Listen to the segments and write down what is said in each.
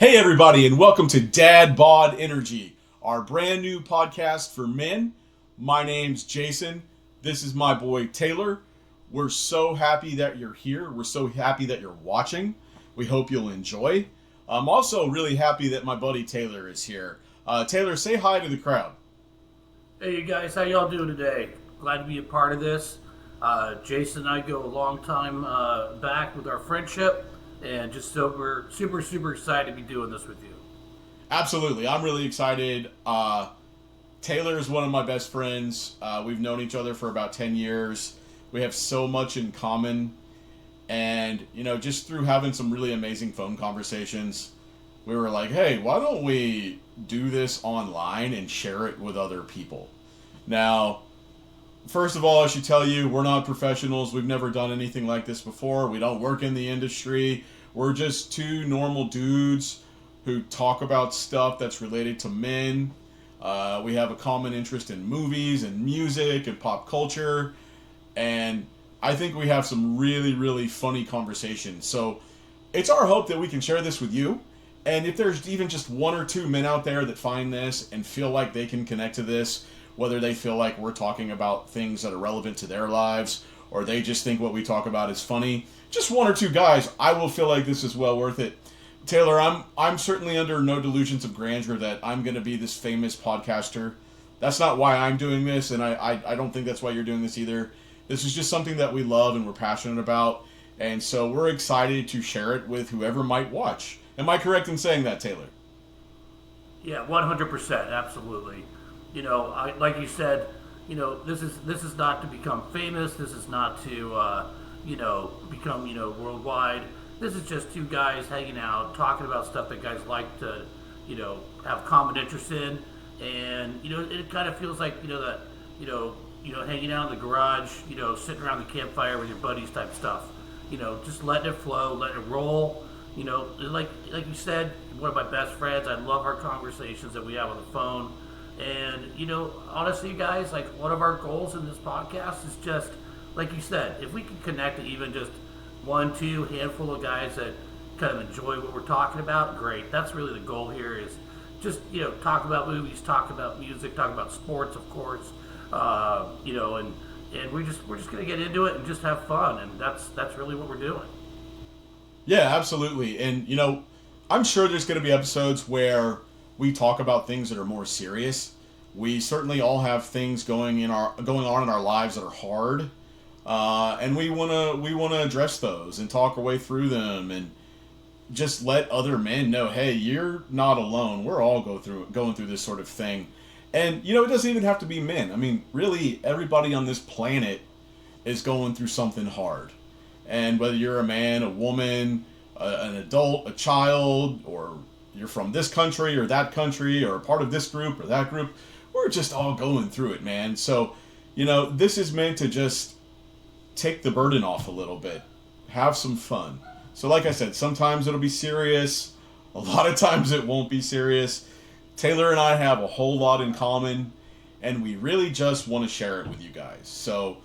Hey everybody, and welcome to DadBodEnergy, our brand new podcast for men. My name's Jason. This is my boy Taylor. We're so happy that you're here. We're so happy that you're watching. We hope you'll enjoy. I'm also really happy that my buddy Taylor is here. Taylor, say hi to the crowd. Hey you guys, how y'all doing today? Glad to be a part of this. Jason and I go a long time back with our friendship, and just so we're super excited to be doing this with you. Absolutely. I'm really excited. Taylor is one of my best friends. We've known each other for about 10 years. We have so much in common. And, just through having some really amazing phone conversations, we were like, hey, why don't we do this online and share it with other people? Now, first of all, I should tell you, we're not professionals. We've never done anything like this before. We don't work in the industry. We're just two normal dudes who talk about stuff that's related to men. We have a common interest in movies and music and pop culture. And I think we have some really funny conversations. So it's our hope that we can share this with you. And if there's even just one or two men out there that find this and feel like they can connect to this, whether they feel like we're talking about things that are relevant to their lives or they just think what we talk about is funny, just one or two guys, I will feel like this is well worth it. Taylor, I'm certainly under no delusions of grandeur that I'm going to be this famous podcaster. That's not why I'm doing this, and I don't think that's why you're doing this either. This is just something that we love and we're passionate about, and so we're excited to share it with whoever might watch. Am I correct in saying that, Taylor? Yeah, 100%, absolutely. Like you said, this is not to become famous. This is not to become worldwide. This is just two guys hanging out, talking about stuff that guys like to have common interest in, and it kind of feels like that hanging out in the garage, sitting around the campfire with your buddies type stuff. Just letting it flow, letting it roll. Like you said, one of my best friends. I love our conversations that we have on the phone. And, honestly, guys, like one of our goals in this podcast is just, like you said, if we can connect to even just one, two handful of guys that kind of enjoy what we're talking about, great. That's really the goal here is just, talk about movies, talk about music, talk about sports, of course, and we're just going to get into it and just have fun. And that's really what we're doing. Yeah, absolutely. And, I'm sure there's going to be episodes where we talk about things that are more serious. We certainly all have things going on in our lives that are hard, and we wanna address those and talk our way through them and just let other men know, hey, you're not alone. We're all going through this sort of thing, and it doesn't even have to be men. I mean, really, everybody on this planet is going through something hard, and whether you're a man, a woman, an adult, a child, or you're from this country or that country or a part of this group or that group, we're just all going through it, man. So, this is meant to just take the burden off a little bit, have some fun. So like I said, sometimes it'll be serious, a lot of times it won't be serious. Taylor and I have a whole lot in common, and we really just want to share it with you guys. So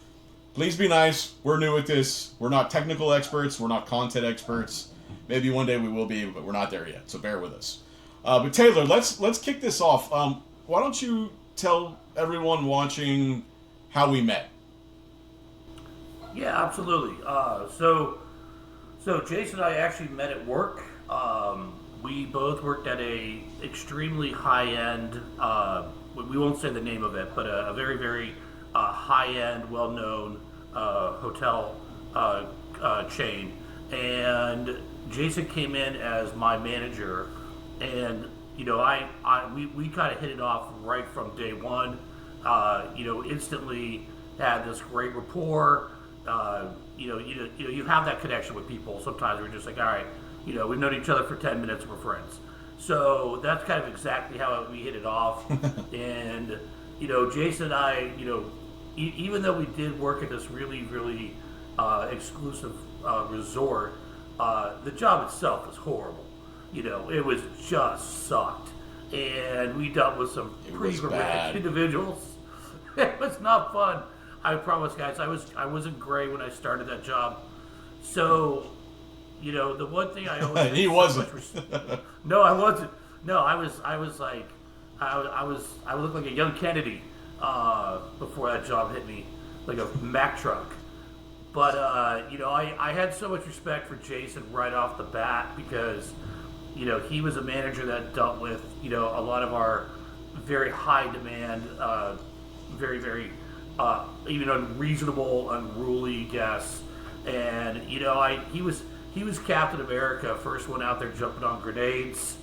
please be nice. We're new at this. We're not technical experts. We're not content experts. Maybe one day we will be, but we're not there yet, so bear with us. But Taylor, let's kick this off. Why don't you tell everyone watching how we met? Yeah, absolutely. So Jason and I actually met at work. We both worked at a extremely high-end, we won't say the name of it, but a very high-end, well-known hotel chain. And Jason came in as my manager, and we kind of hit it off right from day one. Instantly had this great rapport. You have that connection with people. Sometimes we're just like, all right, we've known each other for 10 minutes, we're friends. So that's kind of exactly how we hit it off. And Jason and I, even though we did work at this really exclusive resort, the job itself was horrible. It was just sucked, and we dealt with some pretty horrific individuals. It was not fun. I promise, guys. I wasn't great when I started that job. So You know, the one thing I always He so wasn't. no, I wasn't. No, I was like, I looked like a young Kennedy before that job hit me, like a Mack truck. But you know, I had so much respect for Jason right off the bat because, you know, he was a manager that dealt with, you know, a lot of our very high demand, very even unreasonable, unruly guests. And you know, he was Captain America, first one out there jumping on grenades,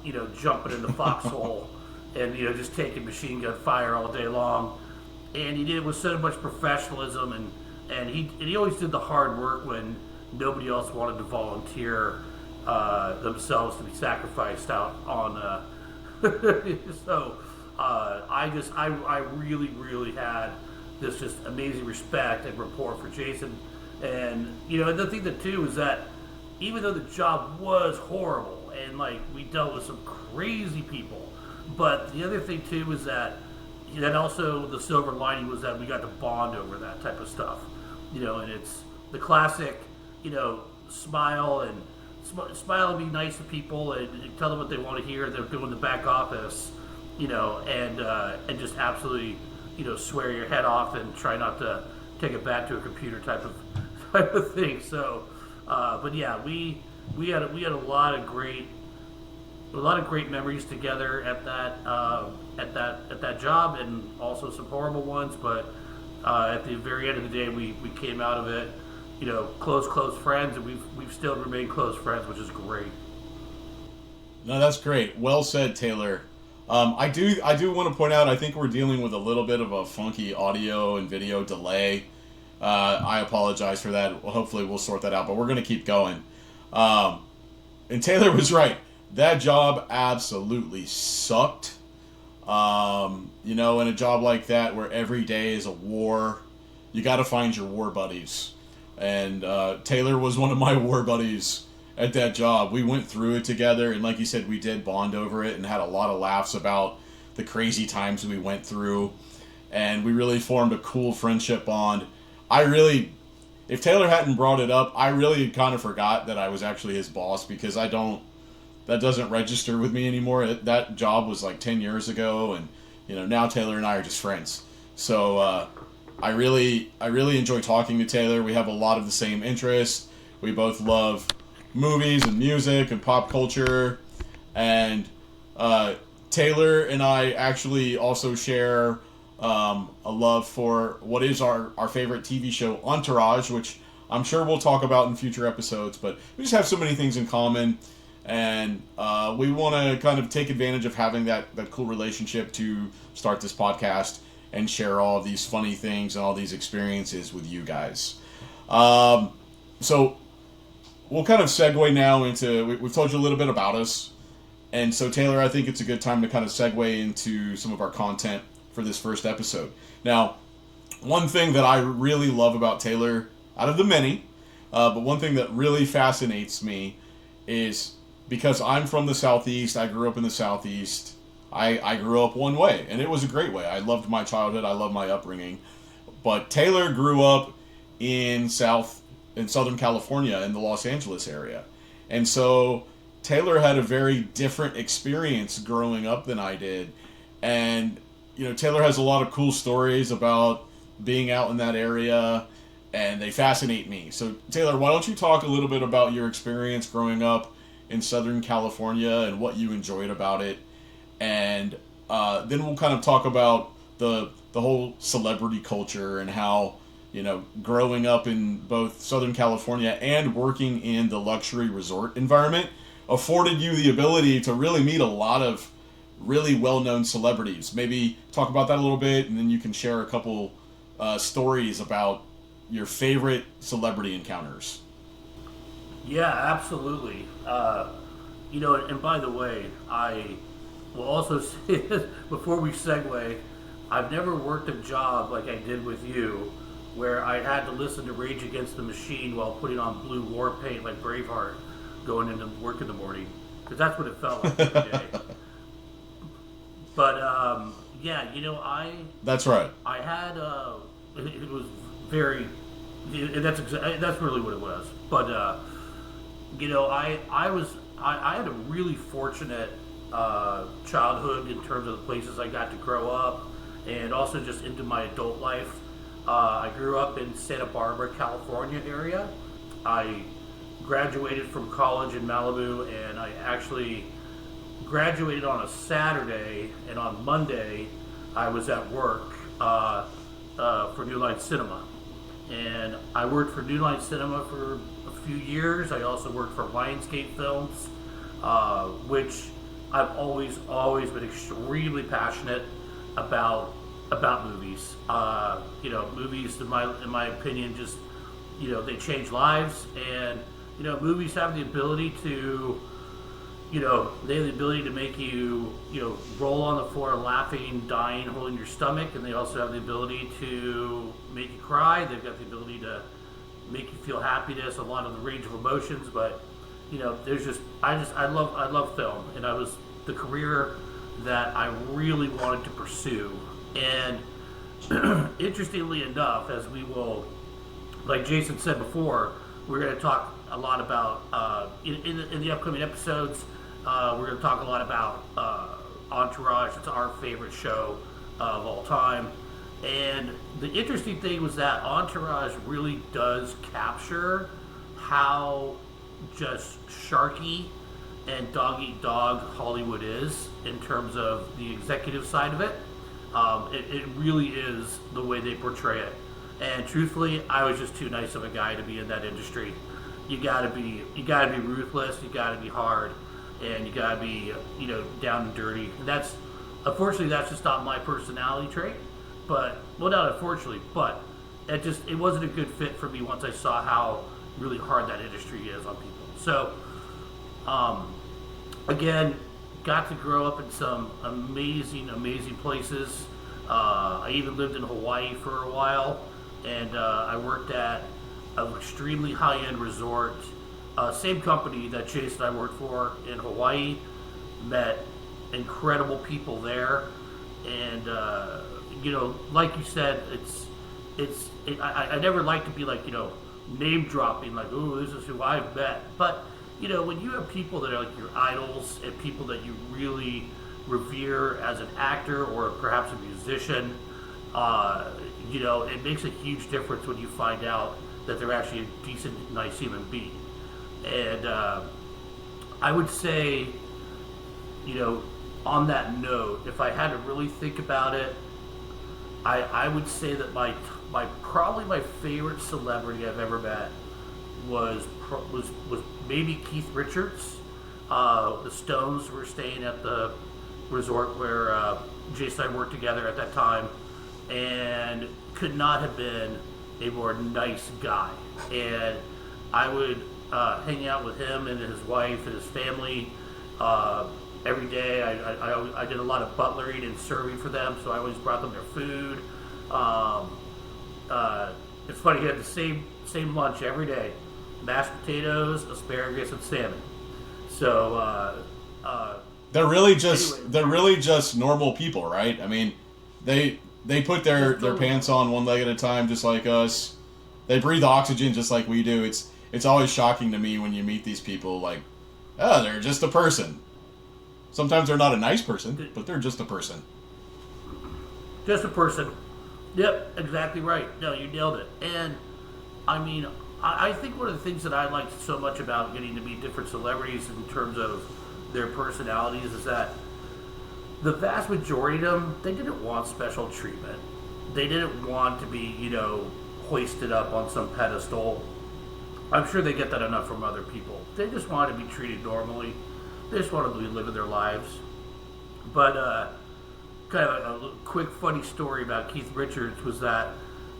you know, jumping in the foxhole, and you know, just taking machine gun fire all day long. And he did it with so much professionalism, and he always did the hard work when nobody else wanted to volunteer themselves to be sacrificed out on. So I really had this just amazing respect and rapport for Jason. And you know, the thing that too is that even though the job was horrible and like we dealt with some crazy people, but the other thing too is that then also the silver lining was that we got to bond over that type of stuff. You know, and it's the classic, you know, smile and smile and be nice to people and tell them what they want to hear. They're doing the back office, you know, and just absolutely, you know, swear your head off and try not to take it back to a computer type of thing. So, but yeah, we had a lot of great memories together at that job, and also some horrible ones. But at the very end of the day, we came out of it, you know, close friends, and we've still remained close friends, which is great. No, that's great. Well said, Taylor. I do want to point out, I think we're dealing with a little bit of a funky audio and video delay. I apologize for that. Hopefully we'll sort that out, but we're going to keep going. And Taylor was right. That job absolutely sucked. You know, in a job like that where every day is a war, you got to find your war buddies. And Taylor was one of my war buddies at that job. We went through it together, and like you said, we did bond over it and had a lot of laughs about the crazy times we went through. And we really formed a cool friendship bond. If Taylor hadn't brought it up, I really kind of forgot that I was actually his boss, because that doesn't register with me anymore. That job was like 10 years ago, and you know, now Taylor and I are just friends. So I really enjoy talking to Taylor. We have a lot of the same interests. We both love movies and music and pop culture, and Taylor and I actually also share a love for what is our favorite TV show, Entourage, which I'm sure we'll talk about in future episodes. But we just have so many things in common, and we want to kind of take advantage of having that cool relationship to start this podcast and share all of these funny things and all these experiences with you guys. So we'll kind of segue now into, we've told you a little bit about us. And so, Taylor, I think it's a good time to kind of segue into some of our content for this first episode. Now, one thing that I really love about Taylor, out of the many, but one thing that really fascinates me is, because I'm from the Southeast, I grew up in the Southeast, I grew up one way, and it was a great way. I loved my childhood, I loved my upbringing. But Taylor grew up in Southern California, in the Los Angeles area. And so Taylor had a very different experience growing up than I did. And, you know, Taylor has a lot of cool stories about being out in that area, and they fascinate me. So, Taylor, why don't you talk a little bit about your experience growing up in Southern California and what you enjoyed about it, and then we'll kind of talk about the whole celebrity culture and how, you know, growing up in both Southern California and working in the luxury resort environment afforded you the ability to really meet a lot of really well-known celebrities. Maybe talk about that a little bit, and then you can share a couple stories about your favorite celebrity encounters. Yeah, absolutely. You know, and by the way, I will also say this before we segue, I've never worked a job like I did with you, where I had to listen to Rage Against the Machine while putting on blue war paint like Braveheart going into work in the morning, because that's what it felt like every day. But yeah, you know, That's right. I had it was very, that's really what it was. But I had a really fortunate childhood in terms of the places I got to grow up, and also just into my adult life. I grew up in Santa Barbara, California area. I graduated from college in Malibu, and I actually graduated on a Saturday, and on Monday I was at work for New Line Cinema. And I worked for New Line Cinema for a few years. I also worked for Lionsgate Films, which I've always been extremely passionate about movies. Movies, in my opinion, just they change lives, and movies have the ability to they have the ability to make you, roll on the floor laughing, dying, holding your stomach, and they also have the ability to make you cry. They've got the ability to make you feel happiness, a lot of the range of emotions. But I love film, and I was the career that I really wanted to pursue. And interestingly enough, as we will, like Jason said before, we're going to talk a lot about in the upcoming episodes. We're going to talk a lot about Entourage. It's our favorite show of all time. And the interesting thing was that Entourage really does capture how just sharky and dog eat dog Hollywood is in terms of the executive side of it. It really is the way they portray it. And truthfully, I was just too nice of a guy to be in that industry. You gotta be ruthless. You gotta be hard. And you gotta be, down and dirty. And unfortunately, that's just not my personality trait. But, well, not unfortunately, but it wasn't a good fit for me once I saw how really hard that industry is on people. So, again, got to grow up in some amazing, amazing places. I even lived in Hawaii for a while, and I worked at an extremely high-end resort. Same company that Chase and I worked for in Hawaii. Met incredible people there, and like you said, I never like to be like name dropping, like, oh, this is who I've met. But when you have people that are like your idols and people that you really revere as an actor or perhaps a musician, it makes a huge difference when you find out that they're actually a decent, nice human being. And I would say, on that note, if I had to really think about it, I would say that probably my favorite celebrity I've ever met was maybe Keith Richards. The Stones were staying at the resort where Jason and I worked together at that time, and could not have been a more nice guy. And I would hang out with him and his wife and his family every day. I did a lot of butlering and serving for them, so I always brought them their food. It's funny, he had the same lunch every day: mashed potatoes, asparagus, and salmon. So they're really just normal people, right? I mean, they put their pants on one leg at a time, just like us. They breathe oxygen just like we do. It's always shocking to me when you meet these people, like, oh, they're just a person. Sometimes they're not a nice person, but they're just a person. Just a person. Yep, exactly right. No, you nailed it. And, I mean, I think one of the things that I liked so much about getting to meet different celebrities in terms of their personalities is that the vast majority of them, they didn't want special treatment. They didn't want to be, hoisted up on some pedestal. I'm sure they get that enough from other people. They just want to be treated normally. They just want to be living their lives. But kind of a quick funny story about Keith Richards was that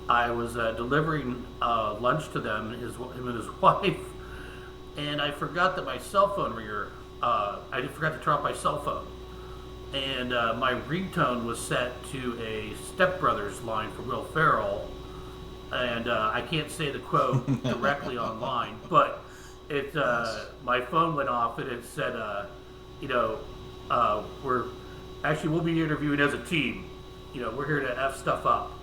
I was delivering lunch to them, him and his wife, and I forgot that my cell phone ringer. I forgot to turn off my cell phone, and my ringtone was set to a Step Brothers line from Will Ferrell. And I can't say the quote directly online, but my phone went off and it said, we'll be interviewing as a team. We're here to F stuff up.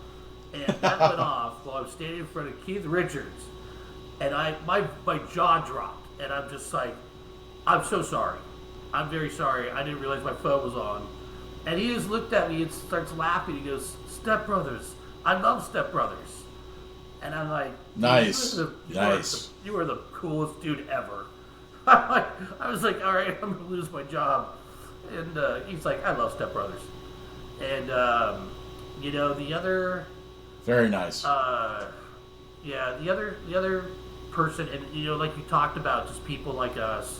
And that went off while I was standing in front of Keith Richards, and my jaw dropped. and I'm just like, I'm so sorry. I'm very sorry. I didn't realize my phone was on. And he just looked at me and starts laughing. He goes, Step Brothers. I love Step Brothers. And I'm like, nice. You are the coolest dude ever. I was like, all right, I'm going to lose my job. And he's like, I love Step Brothers. And, the other... Very nice. The other person, and, like you talked about, just people like us,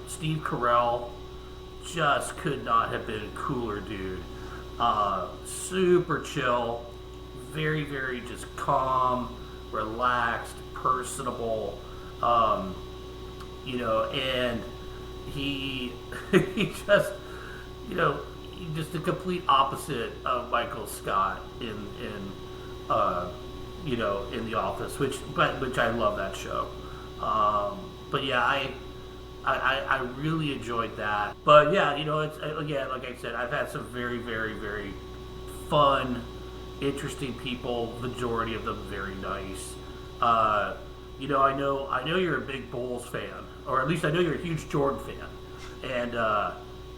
Steve Carell just could not have been a cooler dude. Super chill, very, very just calm, relaxed, personable, and he just the complete opposite of Michael Scott in The Office, which I love that show. But yeah, I really enjoyed that. But yeah, it's again, like I said, I've had some very, very, very fun, interesting people. Majority of them very nice. I know you're a big Bulls fan, or at least I know you're a huge Jordan fan. And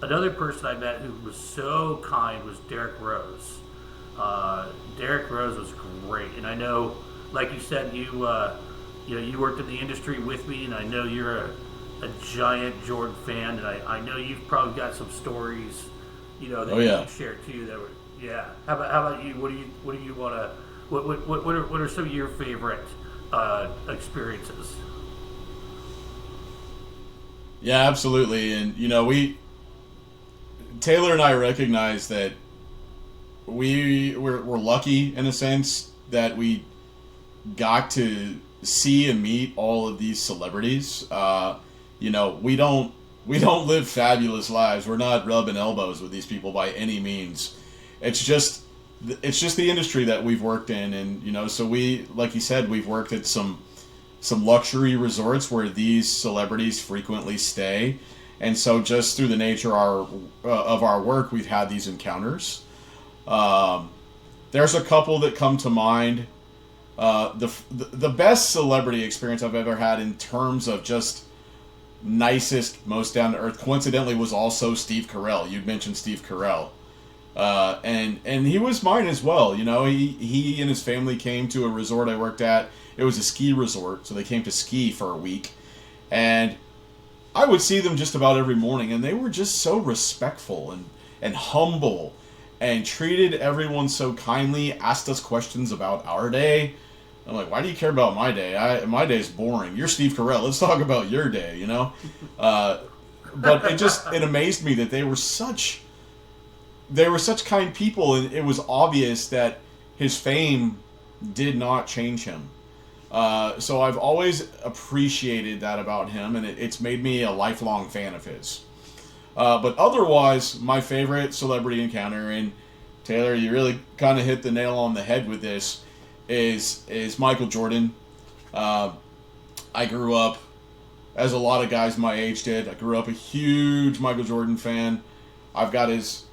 another person I met who was so kind was Derrick Rose. Derrick Rose was great, and I know, like you said, you worked in the industry with me, and I know you're a giant Jordan fan, and I know you've probably got some stories, that you can share too. That were, yeah. How about you? What do you want to? What are some of your favorite experiences? Yeah, absolutely, and Taylor and I recognize that we're lucky in a sense that we got to see and meet all of these celebrities. We don't live fabulous lives. We're not rubbing elbows with these people by any means. It's just the industry that we've worked in, and so we, like you said, we've worked at some luxury resorts where these celebrities frequently stay, and so just through the nature of our work, we've had these encounters. There's a couple that come to mind. The best celebrity experience I've ever had in terms of just nicest, most down to earth, coincidentally, was also Steve Carell. You'd mentioned Steve Carell, and he was mine as well. He and his family came to a resort I worked at. It was a ski resort, so they came to ski for a week, and I would see them just about every morning, and they were just so respectful and humble, and treated everyone so kindly, asked us questions about our day. I'm like, why do you care about my day? My day's boring. You're Steve Carell. Let's talk about your day, But it amazed me that they were such kind people, and it was obvious that his fame did not change him. So I've always appreciated that about him, and it's made me a lifelong fan of his. But otherwise, my favorite celebrity encounter, and Taylor, you really kind of hit the nail on the head with this, is Michael Jordan. I grew up, as a lot of guys my age did, I grew up a huge Michael Jordan fan. I've got his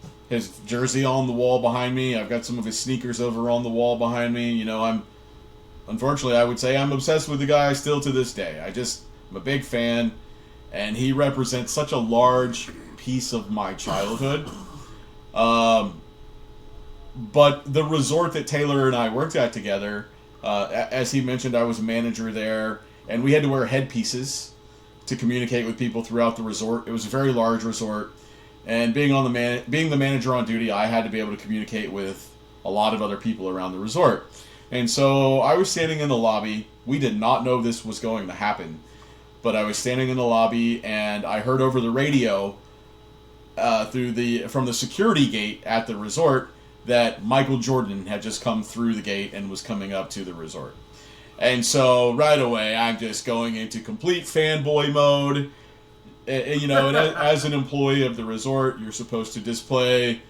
jersey on the wall behind me. I've got some of his sneakers over on the wall behind me. Unfortunately, I would say I'm obsessed with the guy still to this day. I'm a big fan, and he represents such a large piece of my childhood. But the resort that Taylor and I worked at together, as he mentioned, I was a manager there, and we had to wear headpieces to communicate with people throughout the resort. It was a very large resort, and being the manager on duty, I had to be able to communicate with a lot of other people around the resort. And so I was standing in the lobby. We did not know this was going to happen, but I was standing in the lobby, and I heard over the radio from the security gate at the resort that Michael Jordan had just come through the gate and was coming up to the resort. And so right away, I'm just going into complete fanboy mode. And as an employee of the resort, you're supposed to display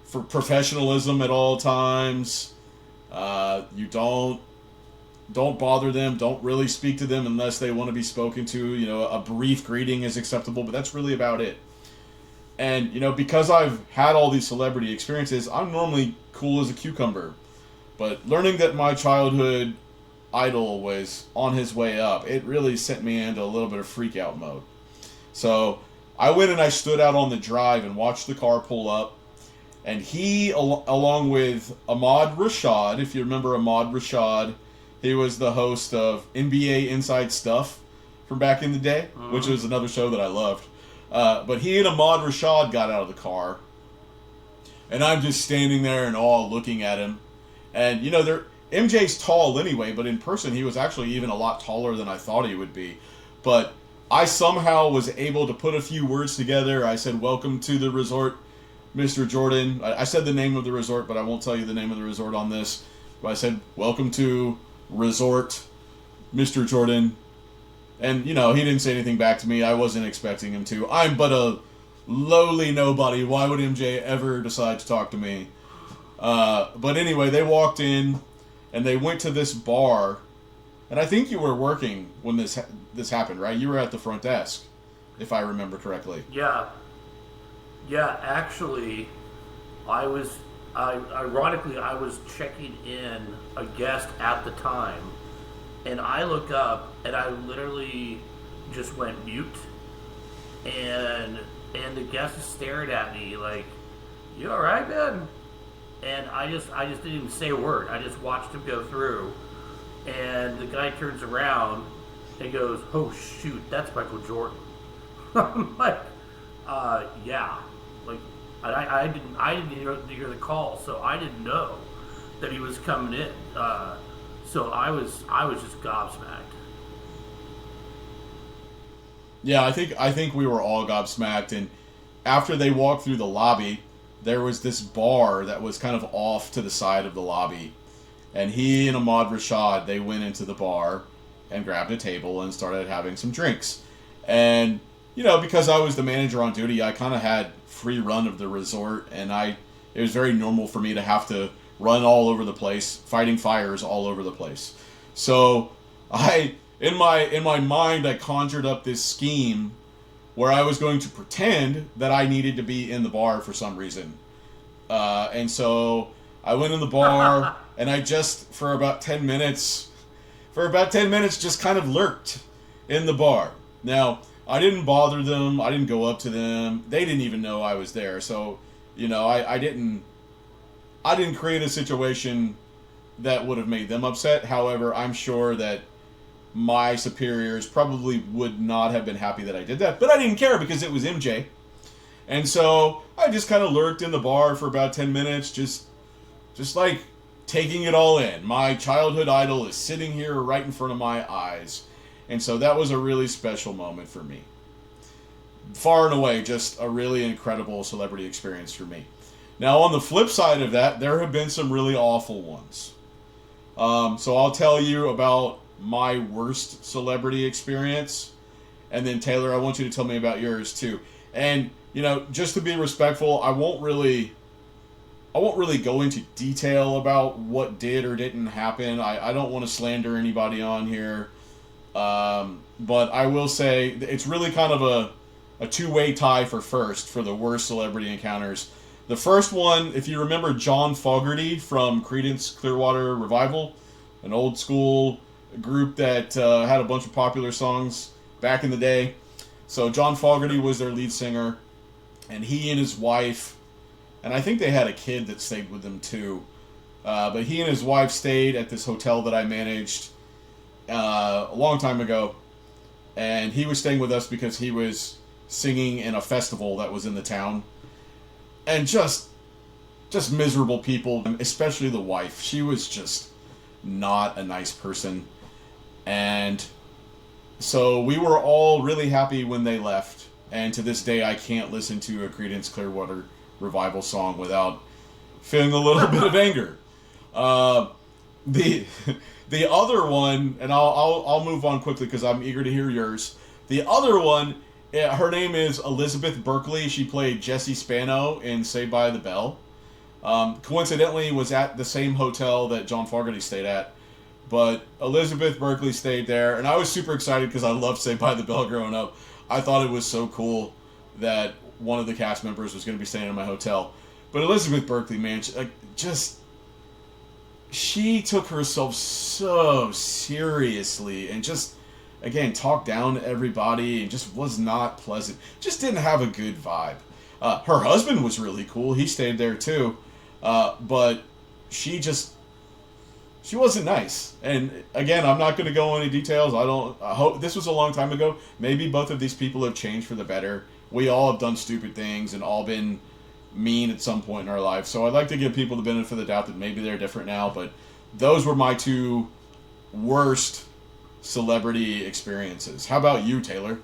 for professionalism at all times. You don't bother them. Don't really speak to them unless they want to be spoken to. A brief greeting is acceptable, but that's really about it. And, because I've had all these celebrity experiences, I'm normally cool as a cucumber. But learning that my childhood idol was on his way up, it really sent me into a little bit of freak out mode. So I went and I stood out on the drive and watched the car pull up. And he, along with Ahmad Rashad, if you remember Ahmad Rashad, he was the host of NBA Inside Stuff from back in the day, which was another show that I loved. But he and Ahmad Rashad got out of the car. And I'm just standing there in awe looking at him. And, you know, MJ's tall anyway, but in person he was actually even a lot taller than I thought he would be. But I somehow was able to put a few words together. I said, "Welcome to the resort, Mr. Jordan." I said the name of the resort, but I won't tell you the name of the resort on this. But I said, "Welcome to resort, Mr. Jordan." And, you know, he didn't say anything back to me. I wasn't expecting him to. I'm but a lowly nobody. Why would MJ ever decide to talk to me? But anyway, they walked in, and they went to this bar. And I think you were working when this happened, right? You were at the front desk, if I remember correctly. Yeah. Yeah, actually, ironically, I was checking in a guest at the time, and I look up, and I literally just went mute, and the guest stared at me like, "You all right, man?" And I just didn't even say a word. I just watched him go through, and the guy turns around and goes, "Oh shoot, that's Michael Jordan." I'm like, yeah. Like, I didn't hear the call, so I didn't know that he was coming in. So I was just gobsmacked. Yeah, I think we were all gobsmacked, and after they walked through the lobby, there was this bar that was kind of off to the side of the lobby, and he and Ahmad Rashad, they went into the bar and grabbed a table and started having some drinks. And, you know, because I was the manager on duty, I kind of had free run of the resort, and it was very normal for me to have to run all over the place, fighting fires all over the place. So in my mind, I conjured up this scheme where I was going to pretend that I needed to be in the bar for some reason. And so I went in the bar, and I just, for about 10 minutes, just kind of lurked in the bar. Now, I didn't bother them. I didn't go up to them. They didn't even know I was there. So, you know, I didn't create a situation that would have made them upset. However, I'm sure that my superiors probably would not have been happy that I did that. But I didn't care because it was MJ. And so I just kind of lurked in the bar for about 10 minutes, just like taking it all in. My childhood idol is sitting here right in front of my eyes. And so that was a really special moment for me. Far and away, just a really incredible celebrity experience for me. Now, on the flip side of that, there have been some really awful ones. So I'll tell you about my worst celebrity experience, and then Taylor, I want you to tell me about yours too. And, you know, just to be respectful, I won't really go into detail about what did or didn't happen. I don't want to slander anybody on here. But I will say it's really kind of a two-way tie for the worst celebrity encounters. The first one, if you remember John Fogerty from Creedence Clearwater Revival, an old school group that had a bunch of popular songs back in the day. So John Fogerty was their lead singer, and he and his wife, and I think they had a kid that stayed with them too, but he and his wife stayed at this hotel that I managed a long time ago, and he was staying with us because he was singing in a festival that was in the town. And just miserable people, especially the wife. She was just not a nice person. And so we were all really happy when they left. And to this day, I can't listen to a Creedence Clearwater Revival song without feeling a little bit of anger. The other one, and I'll move on quickly because I'm eager to hear yours. The other one, her name is Elizabeth Berkley. She played Jessie Spano in Saved by the Bell. Coincidentally, was at the same hotel that John Fogerty stayed at. But Elizabeth Berkley stayed there, and I was super excited because I loved Saved by the Bell growing up. I thought it was so cool that one of the cast members was going to be staying in my hotel. But Elizabeth Berkley, man, she took herself so seriously and just, again, talked down to everybody and just was not pleasant. Just didn't have a good vibe. Her husband was really cool. He stayed there too. But she just, she wasn't nice. And again, I'm not going to go into details. I hope this was a long time ago. Maybe both of these people have changed for the better. We all have done stupid things and all been mean at some point in our life. So I'd like to give people the benefit of the doubt that maybe they're different now. But those were my two worst celebrity experiences. How about you, Taylor?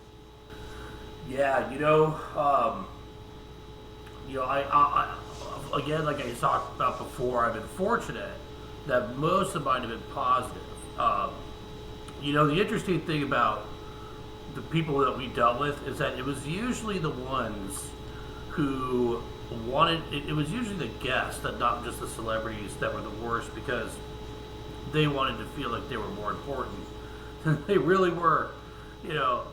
Yeah, I again, like I talked about before, I've been fortunate that most of mine have been positive. The interesting thing about the people that we dealt with is that it was usually the ones who wanted, it was usually the guests, that not just the celebrities, that were the worst, because they wanted to feel like they were more important than they really were, you know.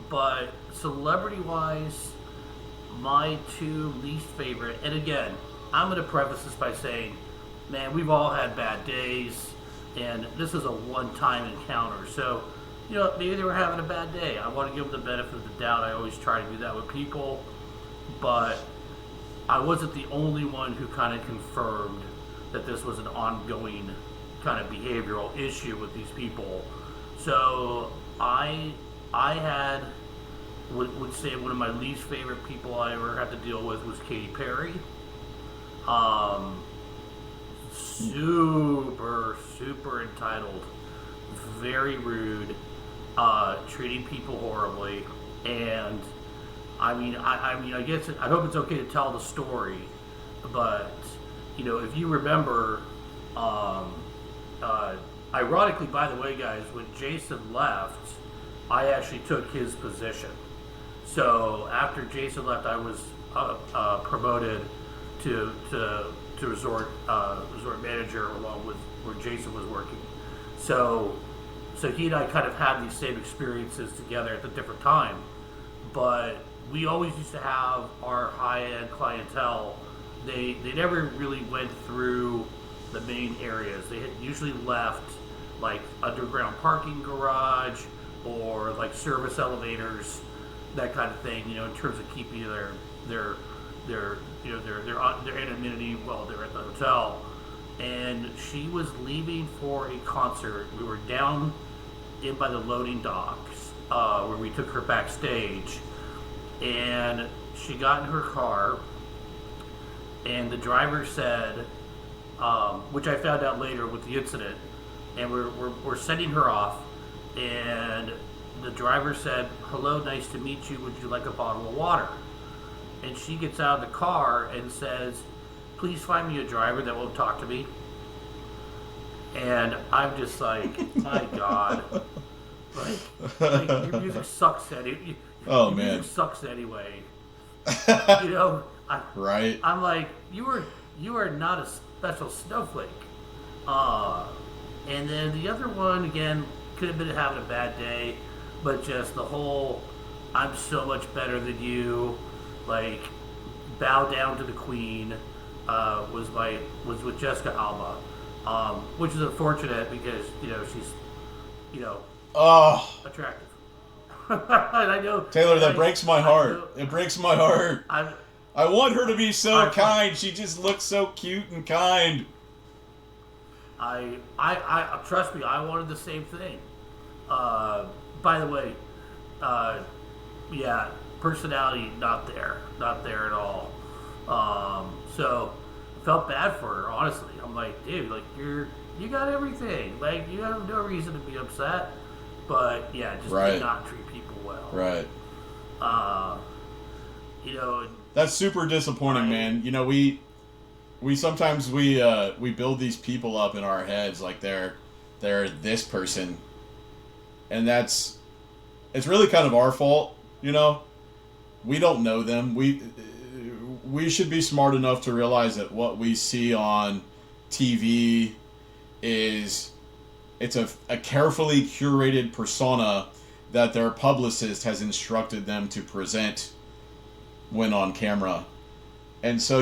But celebrity wise, my two least favorite, and again, I'm going to preface this by saying, man, we've all had bad days, and this is a one-time encounter. So, maybe they were having a bad day. I want to give them the benefit of the doubt. I always try to do that with people, but I wasn't the only one who kind of confirmed that this was an ongoing kind of behavioral issue with these people. So I would say one of my least favorite people I ever had to deal with was Katy Perry. Super entitled, very rude, treating people horribly, and I guess I hope it's okay to tell the story, but if you remember, ironically, by the way, guys, when Jason left, I actually took his position. So after Jason left, I was promoted to resort manager along with where Jason was working. So he and I kind of had these same experiences together at a different time, but we always used to have our high-end clientele. They never really went through the main areas. They had usually left like underground parking garage or like service elevators, that kind of thing. In terms of keeping their anonymity while they're at the hotel. And she was leaving for a concert. We were down in by the loading docks where we took her backstage, and she got in her car, and the driver said, which I found out later with the incident, and we're sending her off, and the driver said, "Hello, nice to meet you. Would you like a bottle of water?" And she gets out of the car and says, "Please find me a driver that won't talk to me." And I'm just like, my God, like your music sucks anyway. Oh, your man. music sucks anyway. Right. I'm like, you are not a special snowflake. And then the other one, again, could have been having a bad day, but just the whole, I'm so much better than you, like, bow down to the queen, was with Jessica Alba, which is unfortunate because she's attractive. And I know, Taylor, that breaks my heart. It breaks my heart. I want her to be so kind. She just looks so cute and kind. I trust me, I wanted the same thing. By the way, yeah, personality not there at all. So I felt bad for her, honestly. I'm like, dude, like you got everything. Like you have no reason to be upset. But yeah, just did not treat people well. Right. And that's super disappointing, man. We sometimes we build these people up in our heads like they're this person, and it's really kind of our fault. We don't know them. We should be smart enough to realize that what we see on TV it's a carefully curated persona that their publicist has instructed them to present when on camera. And so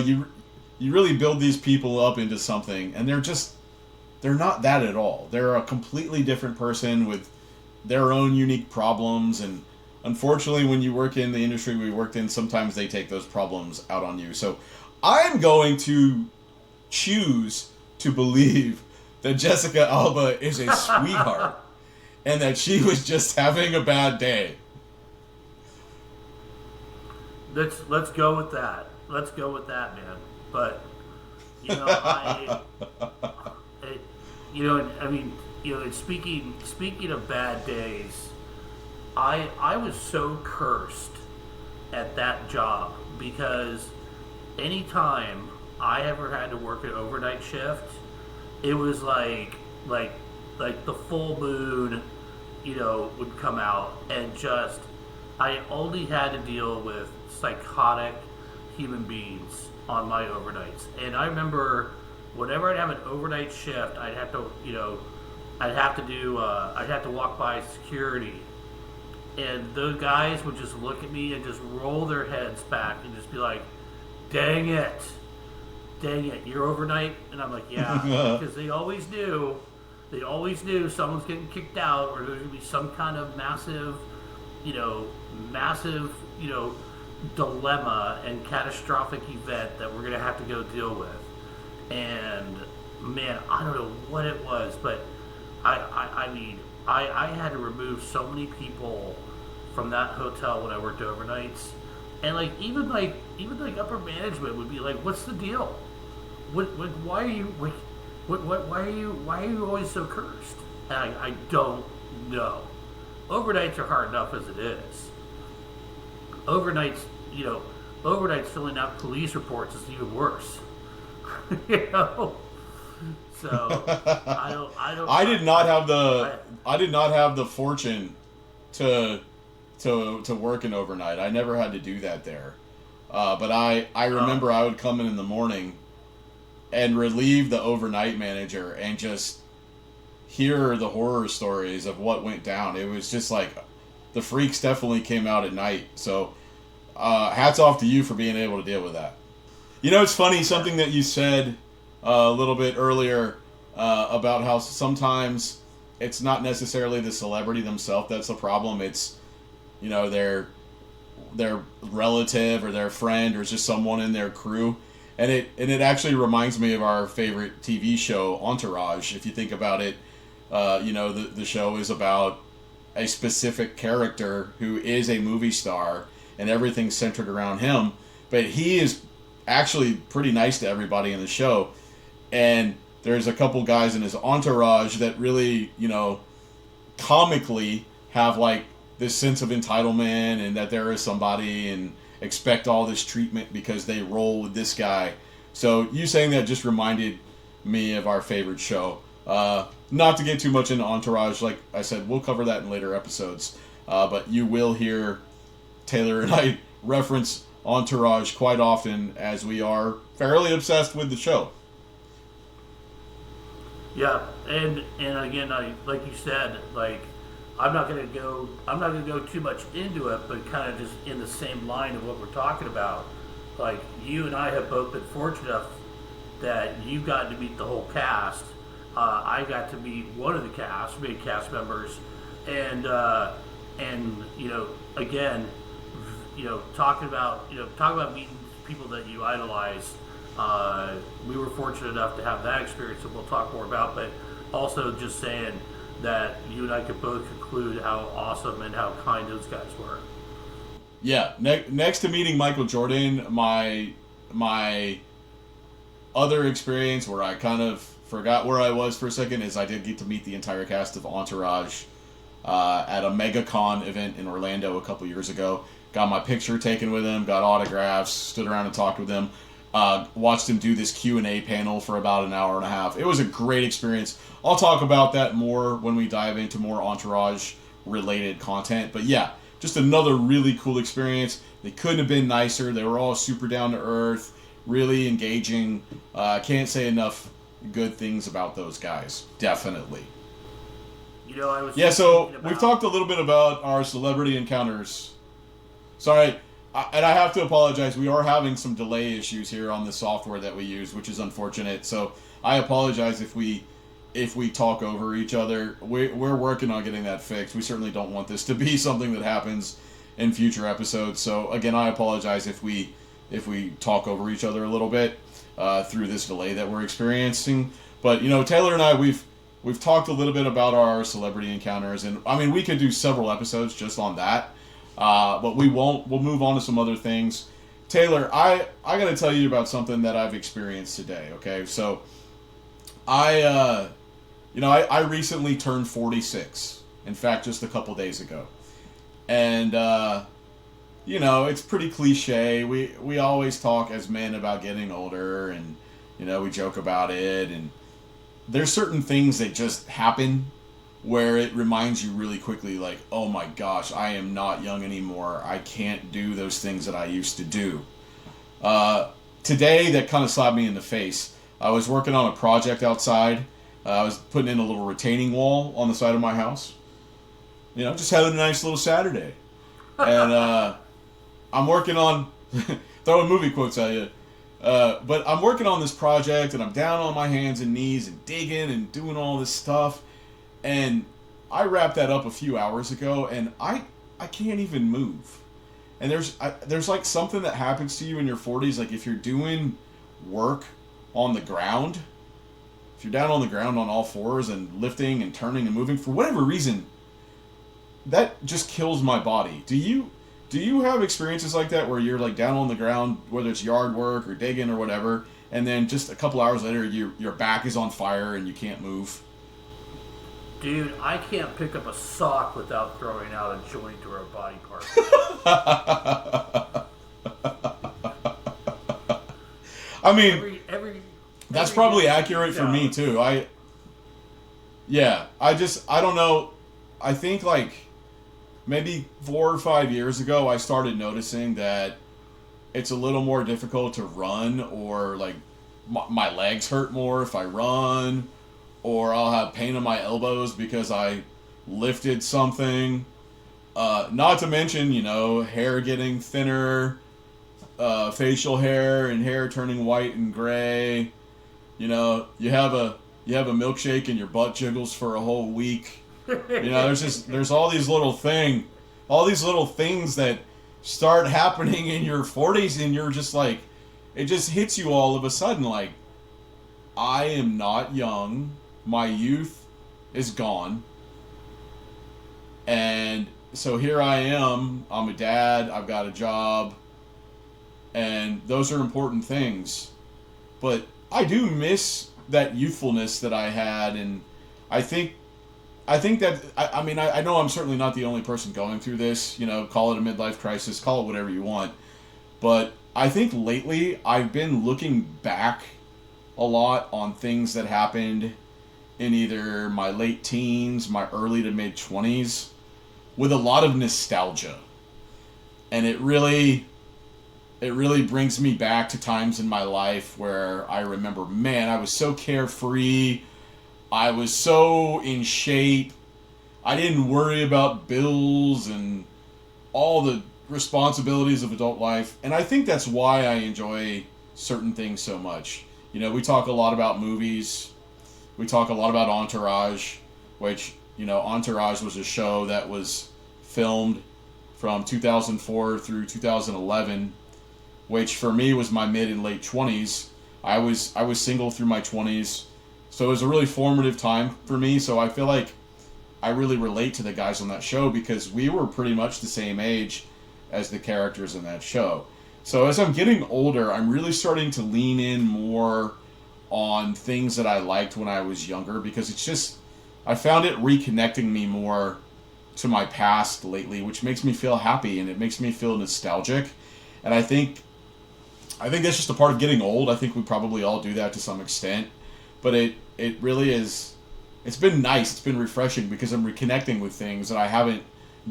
you really build these people up into something, and they're not that at all. They're a completely different person with their own unique problems, and unfortunately, when you work in the industry we worked in, sometimes they take those problems out on you. So I'm going to choose to believe that Jessica Alba is a sweetheart and that she was just having a bad day. Let's go with that. Let's go with that, man. But you know, I mean, and speaking of bad days, I was so cursed at that job because anytime I ever had to work an overnight shift, it was like the full moon, would come out, and just I only had to deal with psychotic human beings on my overnights. And I remember whenever I'd have an overnight shift, I'd have to walk by security, and those guys would just look at me and just roll their heads back and just be like, dang it, you're overnight? And I'm like, yeah, because they always knew someone's getting kicked out, or there's going to be some kind of massive, dilemma and catastrophic event that we're going to have to go deal with. And man, I don't know what it was, but I mean, I had to remove so many people from that hotel when I worked overnights, and even upper management would be like, "What's the deal? Why are you always so cursed?" And I don't know. Overnights are hard enough as it is. Overnights filling out police reports is even worse. So I did not have the fortune to work an overnight. I never had to do that there. But I remember I would come in the morning and relieve the overnight manager and just hear the horror stories of what went down. It was just like the freaks definitely came out at night. So hats off to you for being able to deal with that. It's funny, something that you said a little bit earlier about how sometimes it's not necessarily the celebrity themselves that's the problem. It's their relative or their friend or just someone in their crew. And it actually reminds me of our favorite TV show, Entourage. If you think about it, the show is about a specific character who is a movie star, and everything's centered around him. But he is actually pretty nice to everybody in the show. And there's a couple guys in his entourage that really, comically have this sense of entitlement and that there is somebody and expect all this treatment because they roll with this guy. So you saying that just reminded me of our favorite show. Not to get too much into Entourage, like I said, we'll cover that in later episodes. But you will hear Taylor and I reference Entourage quite often, as we are fairly obsessed with the show. Yeah, and again, like you said, I'm not gonna go too much into it, but kind of just in the same line of what we're talking about. You and I have both been fortunate enough that you got to meet the whole cast. I got to meet one of the main cast members, and again, talking about meeting people that you idolize. We were fortunate enough to have that experience that we'll talk more about, but also just saying that you and I could both conclude how awesome and how kind those guys were. Yeah, next to meeting Michael Jordan, my other experience where I kind of forgot where I was for a second is I did get to meet the entire cast of Entourage at a MegaCon event in Orlando a couple years ago. Got my picture taken with him, got autographs, stood around and talked with him. Watched him do this Q&A panel for about an hour and a half. It was a great experience. I'll talk about that more when we dive into more Entourage-related content. But yeah, just another really cool experience. They couldn't have been nicer. They were all super down to earth, really engaging. I can't say enough good things about those guys. Definitely. I was so we've talked a little bit about our celebrity encounters. Sorry, And I have to apologize. We are having some delay issues here on the software that we use, which is unfortunate. So I apologize if we talk over each other. We're working on getting that fixed. We certainly don't want this to be something that happens in future episodes. So again, I apologize if we talk over each other a little bit through this delay that we're experiencing. But Taylor and I, we've talked a little bit about our celebrity encounters, and I mean we could do several episodes just on that. But we won't. We'll move on to some other things. Taylor, I got to tell you about something that I've experienced today. Okay, so I recently turned 46. In fact, just a couple days ago, and it's pretty cliche. We always talk as men about getting older, and we joke about it. And there's certain things that just happen where it reminds you really quickly, like, oh my gosh, I am not young anymore. I can't do those things that I used to do. Today, that kind of slapped me in the face. I was working on a project outside. I was putting in a little retaining wall on the side of my house. Just having a nice little Saturday. And I'm working on, throwing movie quotes at you. But I'm working on this project, and I'm down on my hands and knees and digging and doing all this stuff. And I wrapped that up a few hours ago, and I can't even move. And there's like something that happens to you in your 40s, like if you're doing work on the ground, if you're down on the ground on all fours and lifting and turning and moving, for whatever reason, that just kills my body. Do you have experiences like that where you're like down on the ground, whether it's yard work or digging or whatever, and then just a couple hours later your back is on fire and you can't move? Dude, I can't pick up a sock without throwing out a joint or a body part. I mean, that's probably accurate for me too. I don't know. I think like maybe 4 or 5 years ago, I started noticing that it's a little more difficult to run, or like my legs hurt more if I run, or I'll have pain in my elbows because I lifted something. Not to mention, hair getting thinner, facial hair and hair turning white and gray. You have a milkshake and your butt jiggles for a whole week. There's all these little things that start happening in your 40s, and you're just like, it just hits you all of a sudden, like, I am not young. My youth is gone. And so here I am. I'm a dad. I've got a job. And those are important things. But I do miss that youthfulness that I had. And I think that, I know I'm certainly not the only person going through this. Call it a midlife crisis. Call it whatever you want. But I think lately I've been looking back a lot on things that happened in either my late teens, my early to mid 20s, with a lot of nostalgia. And it really brings me back to times in my life where I remember, man, I was so carefree. I was so in shape. I didn't worry about bills and all the responsibilities of adult life. And I think that's why I enjoy certain things so much. We talk a lot about movies. We talk a lot about Entourage, which, Entourage was a show that was filmed from 2004 through 2011, which for me was my mid and late 20s. I was single through my 20s, so it was a really formative time for me. So I feel like I really relate to the guys on that show because we were pretty much the same age as the characters in that show. So as I'm getting older, I'm really starting to lean in more on things that I liked when I was younger, because it's just, I found it reconnecting me more to my past lately, which makes me feel happy and it makes me feel nostalgic. And I think that's just a part of getting old. I think we probably all do that to some extent, but it really is, it's been nice. It's been refreshing because I'm reconnecting with things that I haven't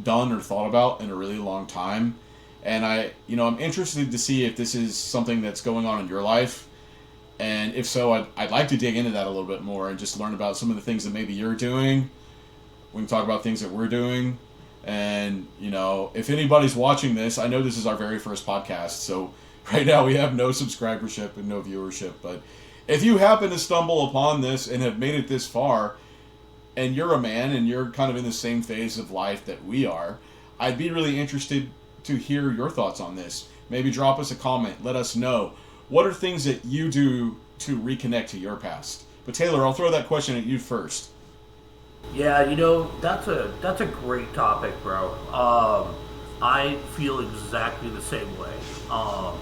done or thought about in a really long time. And I'm interested to see if this is something that's going on in your life. And if so, I'd like to dig into that a little bit more and just learn about some of the things that maybe you're doing. We can talk about things that we're doing. And, if anybody's watching this, I know this is our very first podcast, so right now we have no subscribership and no viewership. But if you happen to stumble upon this and have made it this far, and you're a man and you're kind of in the same phase of life that we are, I'd be really interested to hear your thoughts on this. Maybe drop us a comment. Let us know. What are things that you do to reconnect to your past? But Taylor, I'll throw that question at you first. Yeah, that's a great topic, bro. I feel exactly the same way. I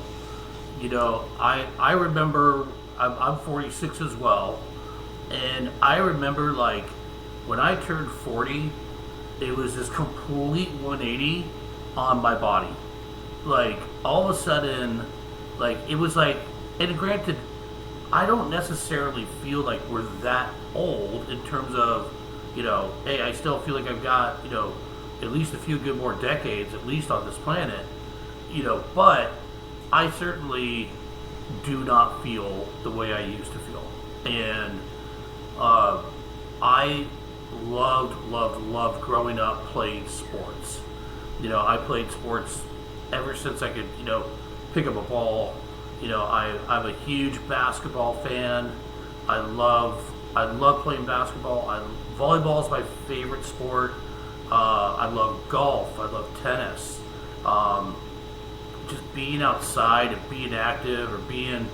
remember I'm 46 as well, and I remember like when I turned 40, it was this complete 180 on my body. Like all of a sudden, like it was like, and granted, I don't necessarily feel like we're that old in terms of, hey, I still feel like I've got, at least a few good more decades, at least on this planet, but I certainly do not feel the way I used to feel. And I loved growing up playing sports. I played sports ever since I could, pick up a ball. I'm a huge basketball fan. I love playing basketball. Volleyball is my favorite sport. I love golf. I love tennis. Just being outside and being active or being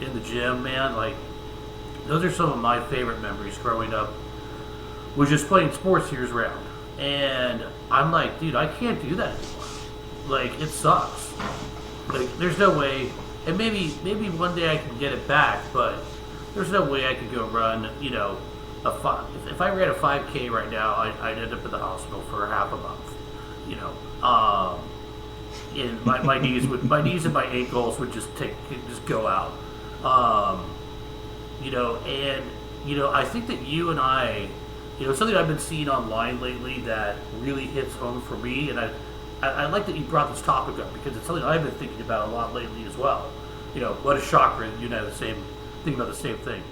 in the gym, man, like those are some of my favorite memories growing up, was just playing sports years round. And I'm like, dude, I can't do that anymore. Like, it sucks. Like, there's no way, and maybe one day I can get it back, but there's no way I could go run, if I ran a 5K right now, I'd end up in the hospital for half a month, and my knees and my ankles would just go out, I think that you and I, something I've been seeing online lately that really hits home for me, and I like that you brought this topic up because it's something I've been thinking about a lot lately as well. What a shocker, thinking about the same thing,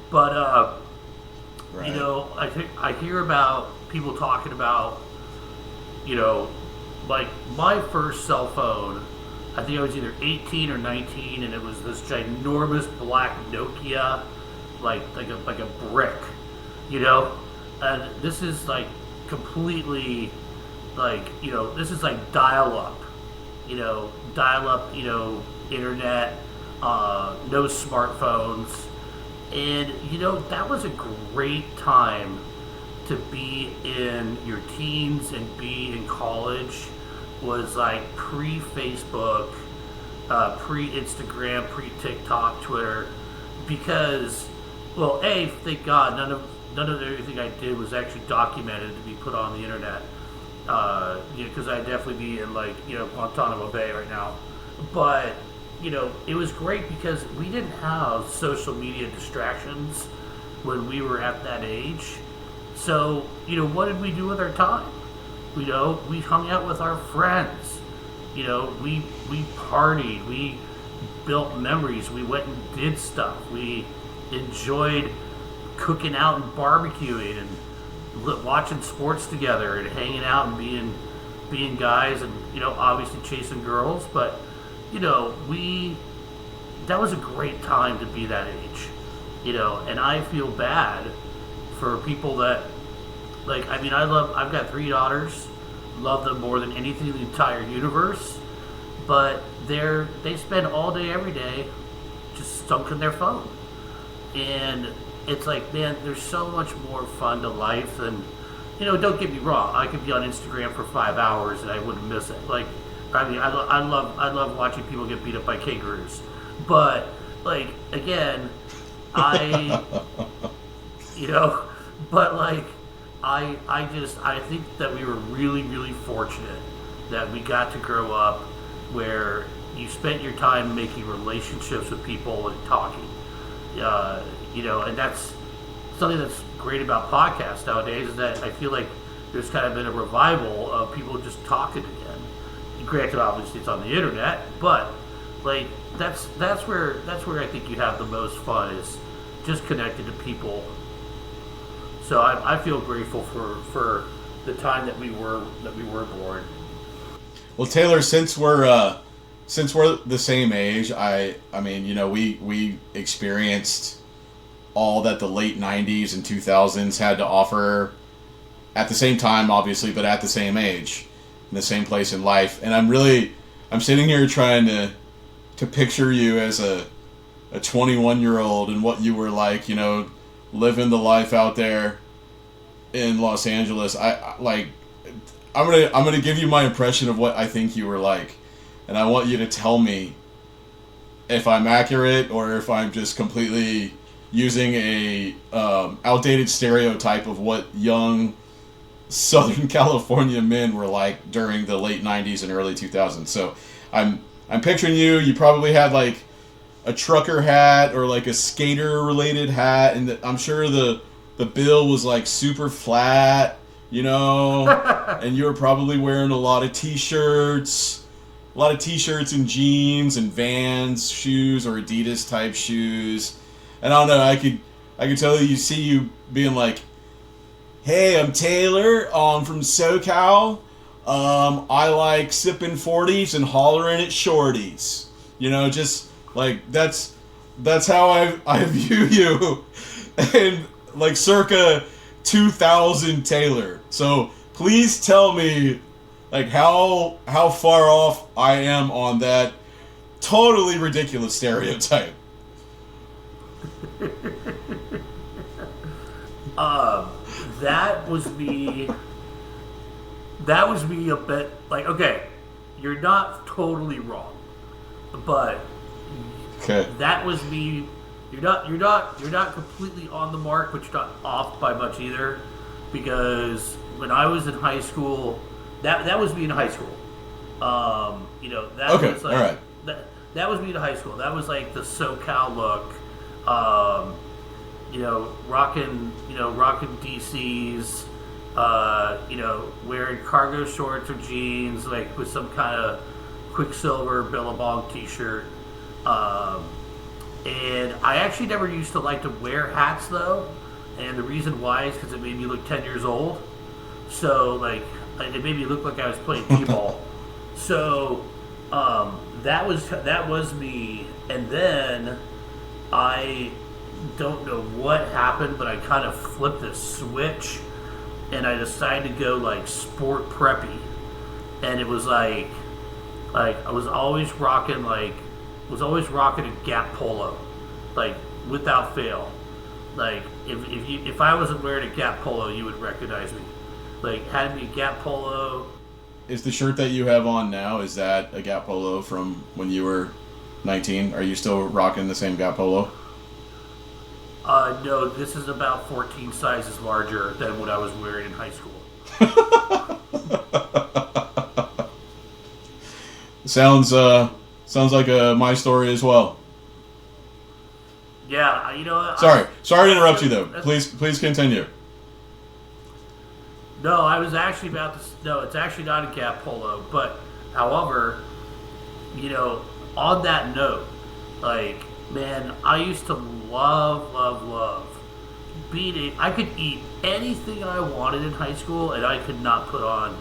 but right. I hear about people talking about, like my first cell phone, I think I was either 18 or 19, and it was this ginormous black Nokia, like a brick, and this is like completely, like, this is like dial-up, internet, no smartphones. And, that was a great time to be in your teens and be in college. Was like pre-Facebook, pre-Instagram, pre-TikTok, Twitter. Because, well, thank God, none of everything I did was actually documented to be put on the internet. Because I'd definitely be in, like, Guantanamo Bay right now. But it was great because we didn't have social media distractions when we were at that age. So, what did we do with our time? We hung out with our friends. We partied. We built memories. We went and did stuff. We enjoyed cooking out and barbecuing and watching sports together and hanging out and being guys and, obviously chasing girls. But that was a great time to be that age, and I feel bad for people that, like, I've got 3 daughters, love them more than anything in the entire universe, but they spend all day, every day, just sunk in their phone, and it's like, man, there's so much more fun to life than, don't get me wrong, I could be on Instagram for 5 hours and I wouldn't miss it, like, I love watching people get beat up by kangaroos, but like again, but like I think that we were really, really fortunate that we got to grow up where you spent your time making relationships with people and talking, and that's something that's great about podcasts nowadays, is that I feel like there's kind of been a revival of people just talking again. Granted, obviously it's on the internet, but like that's where I think you have the most fun, is just connected to people. So I feel grateful for the time that we were born. Well, Taylor, since we're the same age, I mean, we experienced all that the late '90s and 2000s had to offer at the same time, obviously, but at the same age, in the same place in life. And I'm sitting here trying to picture you as a 21-year-old and what you were like, living the life out there in Los Angeles. I'm gonna give you my impression of what I think you were like, and I want you to tell me if I'm accurate or if I'm just completely using a outdated stereotype of what young Southern California men were like during the late '90s and early 2000s. So I'm picturing you. You probably had like a trucker hat or like a skater related hat, and I'm sure the bill was like super flat, and you were probably wearing a lot of t-shirts and jeans and Vans shoes or Adidas type shoes. And I don't know, I could tell you being like, "Hey, I'm Taylor. I'm from SoCal. I like sipping 40s and hollering at shorties." Just like that's how I view you, and like circa 2000 Taylor. So please tell me, like how far off I am on that totally ridiculous stereotype. That was me. That was me a bit like, okay, you're not totally wrong, but okay, that was me. You're not completely on the mark, but you're not off by much either, because when I was in high school, that was me in high school. That okay, was like, all right. That was me in high school. That was like the SoCal look. Rocking DCs, wearing cargo shorts or jeans, like with some kind of Quicksilver Billabong t-shirt. And I actually never used to like to wear hats though, and the reason why is because it made me look 10 years old. So like, it made me look like I was playing t-ball. So that was me, and then I don't know what happened, but I kind of flipped the switch, and I decided to go like sport preppy, and it was like I was always rocking a Gap polo, like without fail. Like if I wasn't wearing a Gap polo, you would recognize me. Like had to be a Gap polo. Is the shirt that you have on now, is that a Gap polo from when you were 19? Are you still rocking the same Gap polo? No, this is about 14 sizes larger than what I was wearing in high school. Sounds like my story as well. Yeah, Sorry to interrupt you though. Please continue. No, I was actually no, it's actually not a Gap polo, but however, on that note, like, man, I used to love I could eat anything I wanted in high school, and I could not put on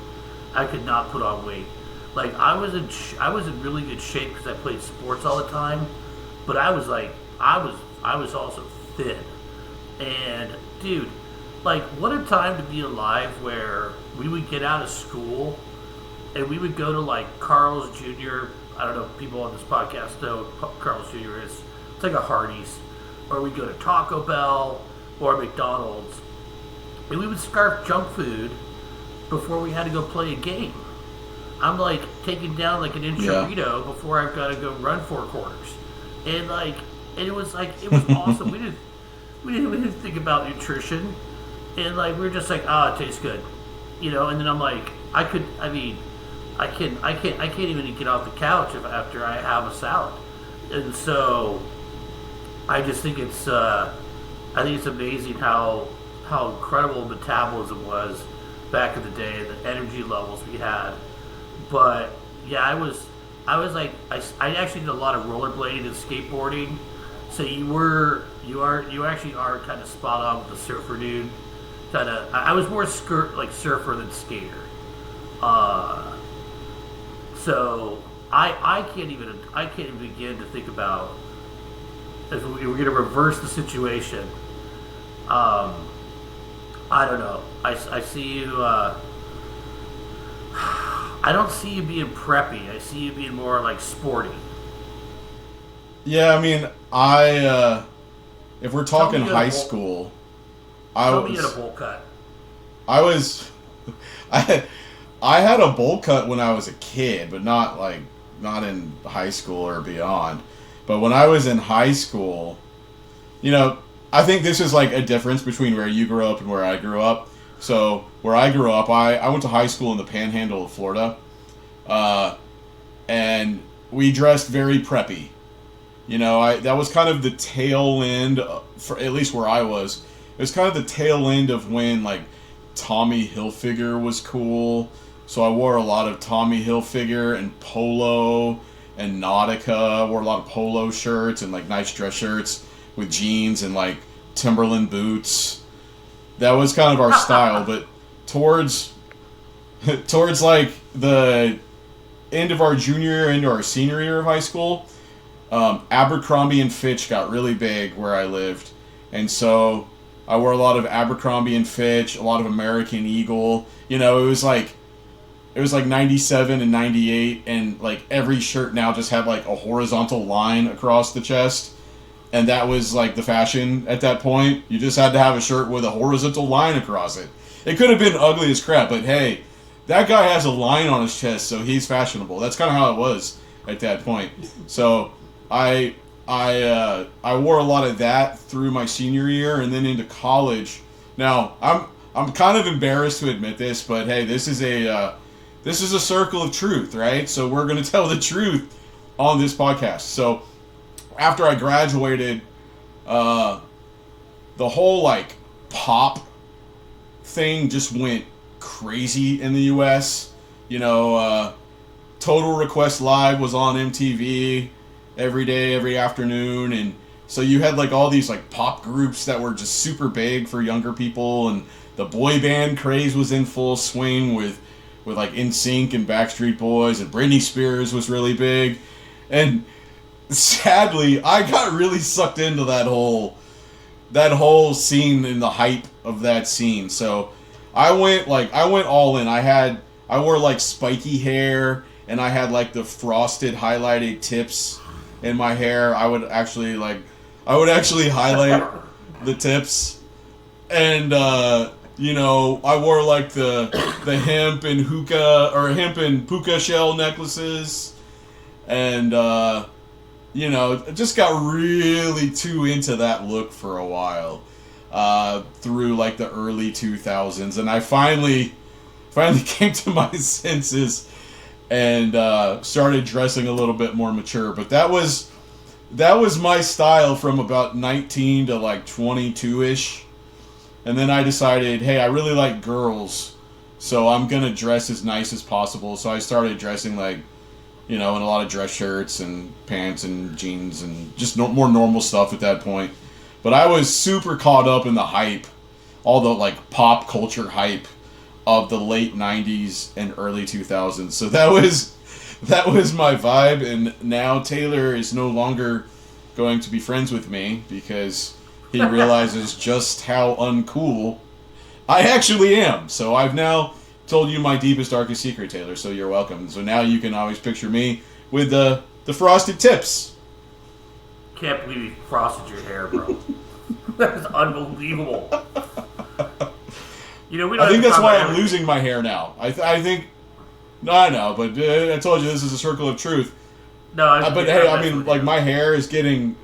weight. Like I was in really good shape because I played sports all the time, but I was also thin. And dude, like, what a time to be alive where we would get out of school and we would go to like Carl's Jr. I don't know if people on this podcast know what Carl's Jr. is. It's like a Hardee's. Or we'd go to Taco Bell or McDonald's. And we would scarf junk food before we had to go play a game. I'm like taking down like an enchilada before I've got to go run 4 quarters. And it was awesome. We didn't think about nutrition. And like we were just like, it tastes good. And then I'm like, I can't even get off the couch after I have a salad. And so I just think it's amazing how incredible metabolism was back in the day, and the energy levels we had. But yeah, I actually did a lot of rollerblading and skateboarding. So you actually are kind of spot on with the surfer dude. kind of. I was more surfer than skater. Uh, so I can't even begin to think about if we were going to reverse the situation. Um, I don't know. I see you. I don't see you being preppy. I see you being more like sporty. Yeah, I mean, if we're talking high school, Tell me you had a bowl cut. I was, I, I had a bowl cut when I was a kid, but not in high school or beyond. But when I was in high school, I think this is like a difference between where you grew up and where I grew up. So where I grew up, I went to high school in the Panhandle of Florida, and we dressed very preppy. That was kind of the tail end, for at least where I was. It was kind of the tail end of when like Tommy Hilfiger was cool. So I wore a lot of Tommy Hilfiger and polo and Nautica. I wore a lot of polo shirts and like nice dress shirts with jeans and like Timberland boots. That was kind of our style. But towards like the end of our junior year into our senior year of high school, Abercrombie and Fitch got really big where I lived, and so I wore a lot of Abercrombie and Fitch, a lot of American Eagle. It was like 97 and 98, and like every shirt now just had like a horizontal line across the chest, and that was like the fashion at that point. You just had to have a shirt with a horizontal line across it. It could have been ugly as crap, but hey, that guy has a line on his chest, so he's fashionable. That's kind of how it was at that point. So I wore a lot of that through my senior year and then into college. Now I'm kind of embarrassed to admit this, but hey, this is a circle of truth, right? So we're gonna tell the truth on this podcast. So after I graduated, the whole like pop thing just went crazy in the U.S. Total Request Live was on MTV every day, every afternoon, and so you had like all these like pop groups that were just super big for younger people, and the boy band craze was in full swing with like NSYNC and Backstreet Boys, and Britney Spears was really big, and sadly I got really sucked into that whole scene and the hype of that scene. So I went all in. I wore like spiky hair, and I had like the frosted highlighted tips in my hair. I would actually highlight the tips, and I wore like the hemp and puka shell necklaces, and just got really too into that look for a while, through like the early 2000s, and I finally came to my senses and started dressing a little bit more mature. But that was my style from about 19 to like 22-ish. And then I decided, hey, I really like girls, so I'm going to dress as nice as possible. So I started dressing like, in a lot of dress shirts and pants and jeans and just more normal stuff at that point. But I was super caught up in the hype, all the like pop culture hype of the late 90s and early 2000s. So that was my vibe, and now Taylor is no longer going to be friends with me because he realizes just how uncool I actually am. So I've now told you my deepest, darkest secret, Taylor, so you're welcome. So now you can always picture me with the frosted tips. Can't believe you frosted your hair, bro. That is unbelievable. I think that's why I'm losing my hair now. I think... No, I know, but I told you this is a circle of truth. No, but hey, I mean, like, my hair is getting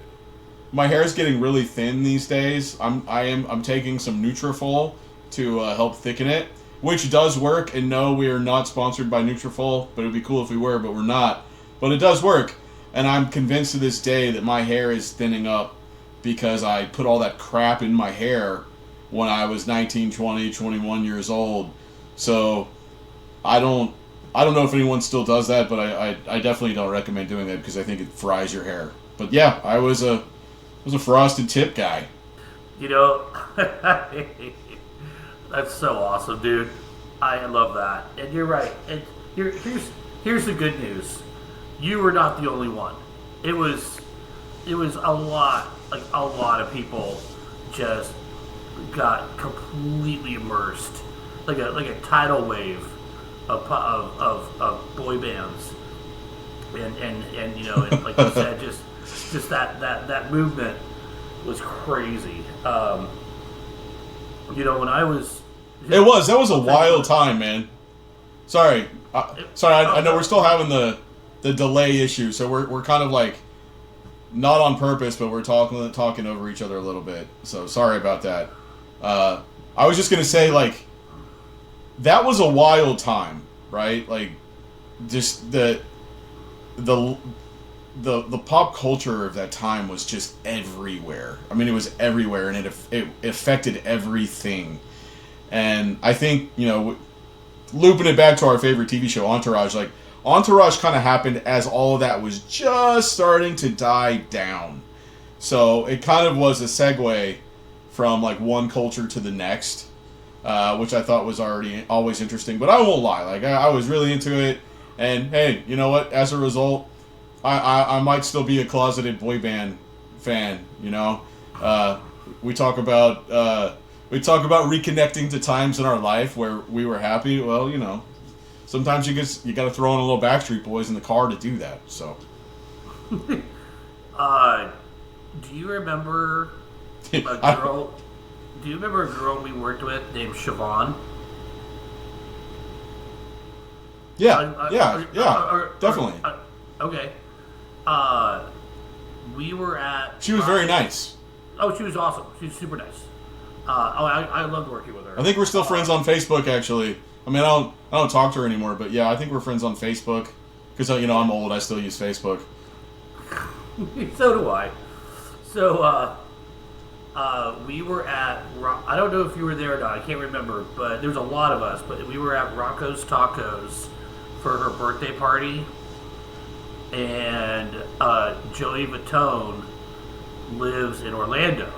really thin these days. I'm taking some Nutrafol to help thicken it, which does work. And no, we are not sponsored by Nutrafol, but it'd be cool if we were, but we're not. But it does work, and I'm convinced to this day that my hair is thinning up because I put all that crap in my hair when I was 19, 20, 21 years old. So I don't know if anyone still does that, but I definitely don't recommend doing that because I think it fries your hair. But yeah, I was a frosted tip guy. That's so awesome, dude. I love that. And you're right. And here's the good news. You were not the only one. It was a lot, like a lot of people just got completely immersed, like a tidal wave of boy bands, and and like you said, just that movement was crazy. When I was, that was a wild time, man. Sorry, I know we're still having the delay issue, so we're kind of like not on purpose, but we're talking over each other a little bit. So sorry about that. I was just gonna say, like, that was a wild time, right? Like, just the pop culture of that time was just everywhere. I mean, it was everywhere, and it affected everything. And I think, looping it back to our favorite TV show, Entourage, like, Entourage kind of happened as all of that was just starting to die down. So it kind of was a segue from, like, one culture to the next, which I thought was always interesting. But I won't lie, like, I was really into it. And, hey, you know what? As a result, I might still be a closeted boy band fan, We talk about reconnecting to times in our life where we were happy. Well, sometimes you got to throw in a little Backstreet Boys in the car to do that. So, do you remember a girl? Do you remember a girl we worked with named Siobhan? Yeah, definitely. Okay. We were at. She was very nice. Oh, she was awesome. She was super nice. I loved working with her. I think we're still friends on Facebook, actually. I mean, I don't talk to her anymore, but yeah, I think we're friends on Facebook because I'm old. I still use Facebook. So do I. So we were at. I don't know if you were there or not. I can't remember, but there was a lot of us. But we were at Rocco's Tacos for her birthday party, and Joey Vitone lives in Orlando.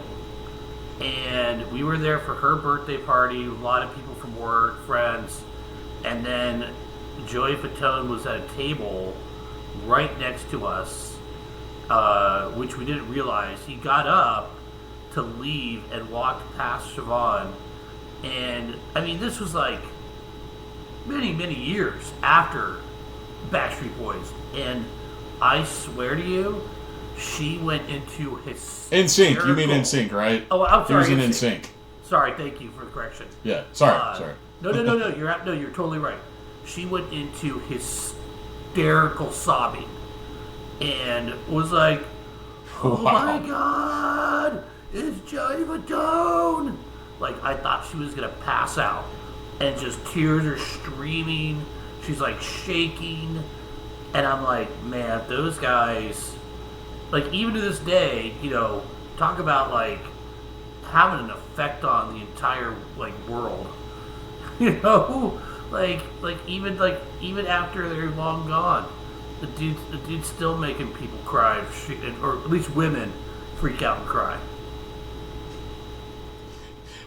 And we were there for her birthday party, a lot of people from work, friends, and then Joey Fatone was at a table right next to us, which we didn't realize. He got up to leave and walked past Siobhan, and I mean, this was like many, many years after Backstreet Boys, and I swear to you, she went into hysterical... NSYNC, you mean NSYNC, right? Oh, I'm sorry. He was in NSYNC. Sorry, thank you for the correction. Yeah, sorry. No, you're totally right. She went into hysterical sobbing and was like, "Oh wow. my God, it's Joey Vitone!" Like, I thought she was gonna pass out, and just tears are streaming. She's like shaking, and I'm like, man, those guys. Like, even to this day, talk about, like, having an effect on the entire, like, world. Like even after they're long gone, the dude's still making people cry, or at least women freak out and cry.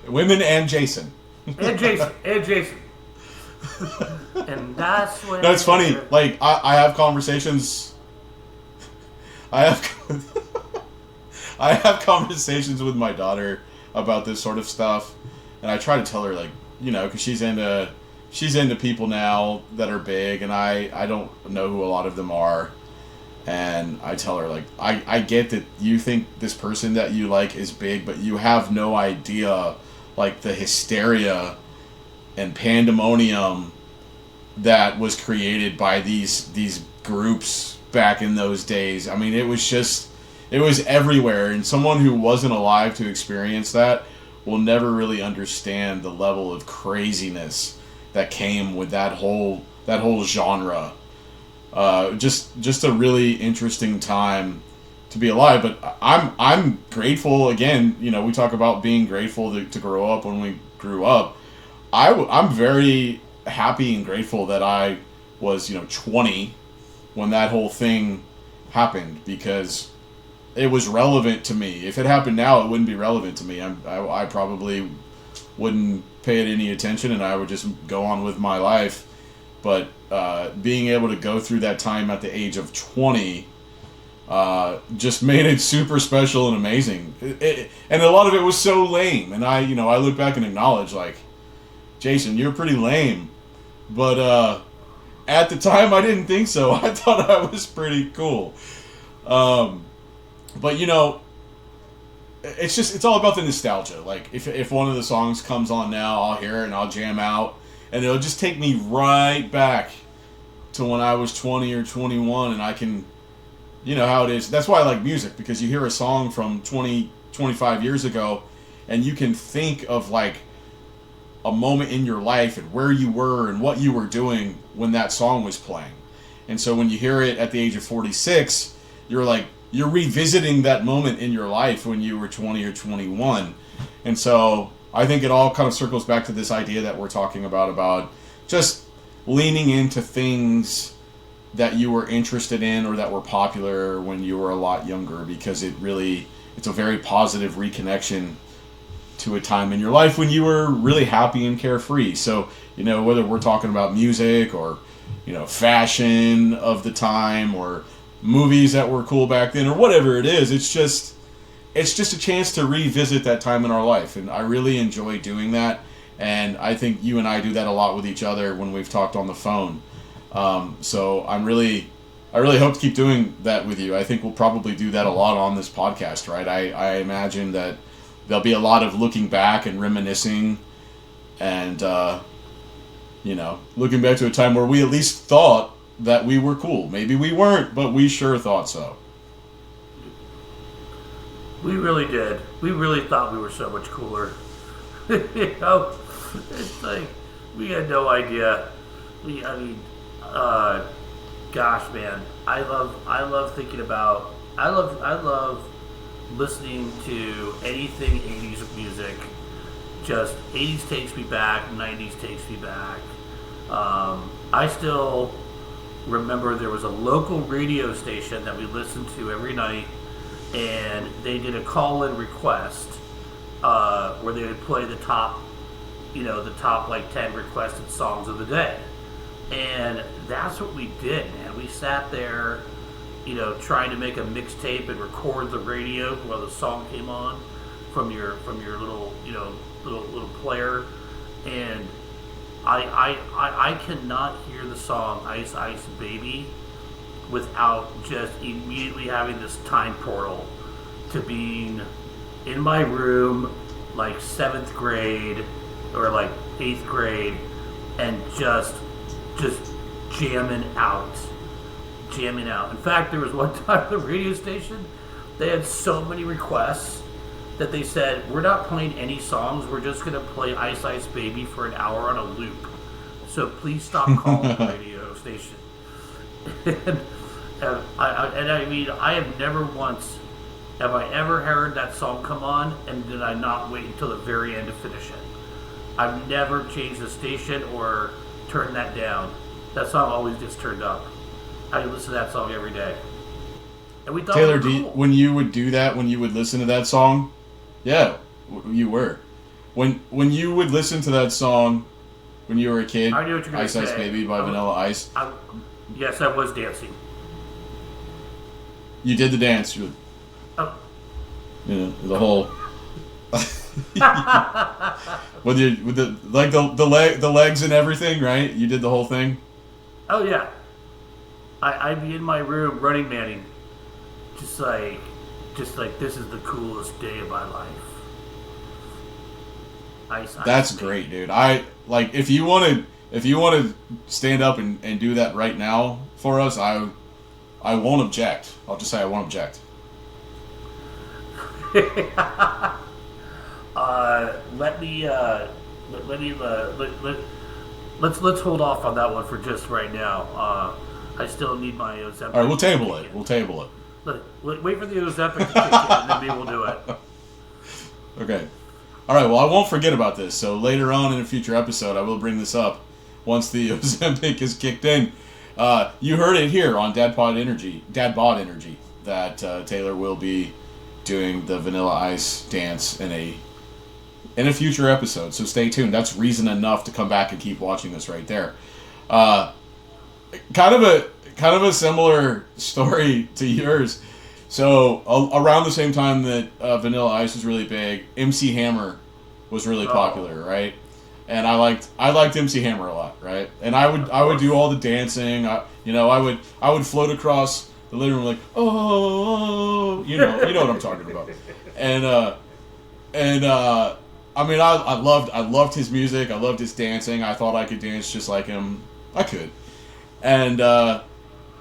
Women and Jason. And Jason. And that's when... No, it's funny. Like, I have conversations... I have conversations with my daughter about this sort of stuff, and I try to tell her, like, because she's into people now that are big, and I don't know who a lot of them are, and I tell her, like, I get that you think this person that you like is big, but you have no idea, like, the hysteria and pandemonium that was created by these groups back in those days. I mean, it was everywhere, and someone who wasn't alive to experience that will never really understand the level of craziness that came with that whole genre. Just a really interesting time to be alive. But I'm grateful. Again, we talk about being grateful to grow up when we grew up. I'm very happy and grateful that I was 20 when that whole thing happened, because it was relevant to me. If it happened now, it wouldn't be relevant to me. I probably wouldn't pay it any attention, and I would just go on with my life. But being able to go through that time at the age of 20 just made it super special and amazing. And a lot of it was so lame. And I look back and acknowledge, like, Jason, you're pretty lame. But at the time, I didn't think so. I thought I was pretty cool. But, it's all about the nostalgia. Like, if one of the songs comes on now, I'll hear it and I'll jam out. And it'll just take me right back to when I was 20 or 21, and I can, you know how it is. That's why I like music, because you hear a song from 20, 25 years ago, and you can think of, like, a moment in your life and where you were and what you were doing when that song was playing. And so when you hear it at the age of 46, you're revisiting that moment in your life when you were 20 or 21. And so I think it all kind of circles back to this idea that we're talking about just leaning into things that you were interested in or that were popular when you were a lot younger, because it's a very positive reconnection to a time in your life when you were really happy and carefree. So, whether we're talking about music or, fashion of the time or movies that were cool back then or whatever it is, it's just a chance to revisit that time in our life, and I really enjoy doing that. And I think you and I do that a lot with each other when we've talked on the phone. So I really hope to keep doing that with you. I think we'll probably do that a lot on this podcast, right? I imagine that there'll be a lot of looking back and reminiscing, and looking back to a time where we at least thought that we were cool. Maybe we weren't, but we sure thought so. We really did. We really thought we were so much cooler. It's like we had no idea. Gosh, man, I love thinking about. I love listening to anything 80s music. Just 80s takes me back. 90s takes me back. I still remember there was a local radio station that we listened to every night, and they did a call-in request where they would play the top like 10 requested songs of the day. And that's what we did, man. We sat there, trying to make a mixtape and record the radio while the song came on from your little little player. And I cannot hear the song Ice Ice Baby without just immediately having this time portal to being in my room, like 7th grade or like 8th grade, and just jamming out. In fact, there was one time at the radio station, they had so many requests that they said, we're not playing any songs, we're just going to play Ice Ice Baby for an hour on a loop. So please stop calling the radio station. I have never once, have I ever heard that song come on and did I not wait until the very end to finish it. I've never changed the station or turned that down. That song always gets turned up. I listen to that song every day. And we thought Taylor, cool. When you would do that, when you would listen to that song, yeah, you were. When you would listen to that song when you were a kid, I knew what you were Ice Ice Baby by Vanilla Ice. Yes, I was dancing. You did the dance. The whole with the legs and everything, right? You did the whole thing. Oh yeah, I'd be in my room running manning, just like this is the coolest day of my life. Ice, That's ice, great, dude. I like if you want to stand up and do that right now for us, I won't object. I'll just say I won't object. Let's hold off on that one for just right now. I still need my Ozempic. All right, we'll table it. Wait for the Ozempic to kick in, and then maybe we'll do it. Okay. All right, well, I won't forget about this. So later on in a future episode, I will bring this up once the Ozempic is kicked in. You heard it here on DadBodEnergy, that Taylor will be doing the Vanilla Ice dance in a in a future episode. So stay tuned. That's reason enough to come back and keep watching this right there. Kind of a similar story to yours. So around the same time that Vanilla Ice was really big, MC Hammer was really popular, right? And I liked MC Hammer a lot, right? And I would do all the dancing. I would float across the living room like, oh, you know what I'm talking about. And I mean, I loved his music. I loved his dancing. I thought I could dance just like him. I could. And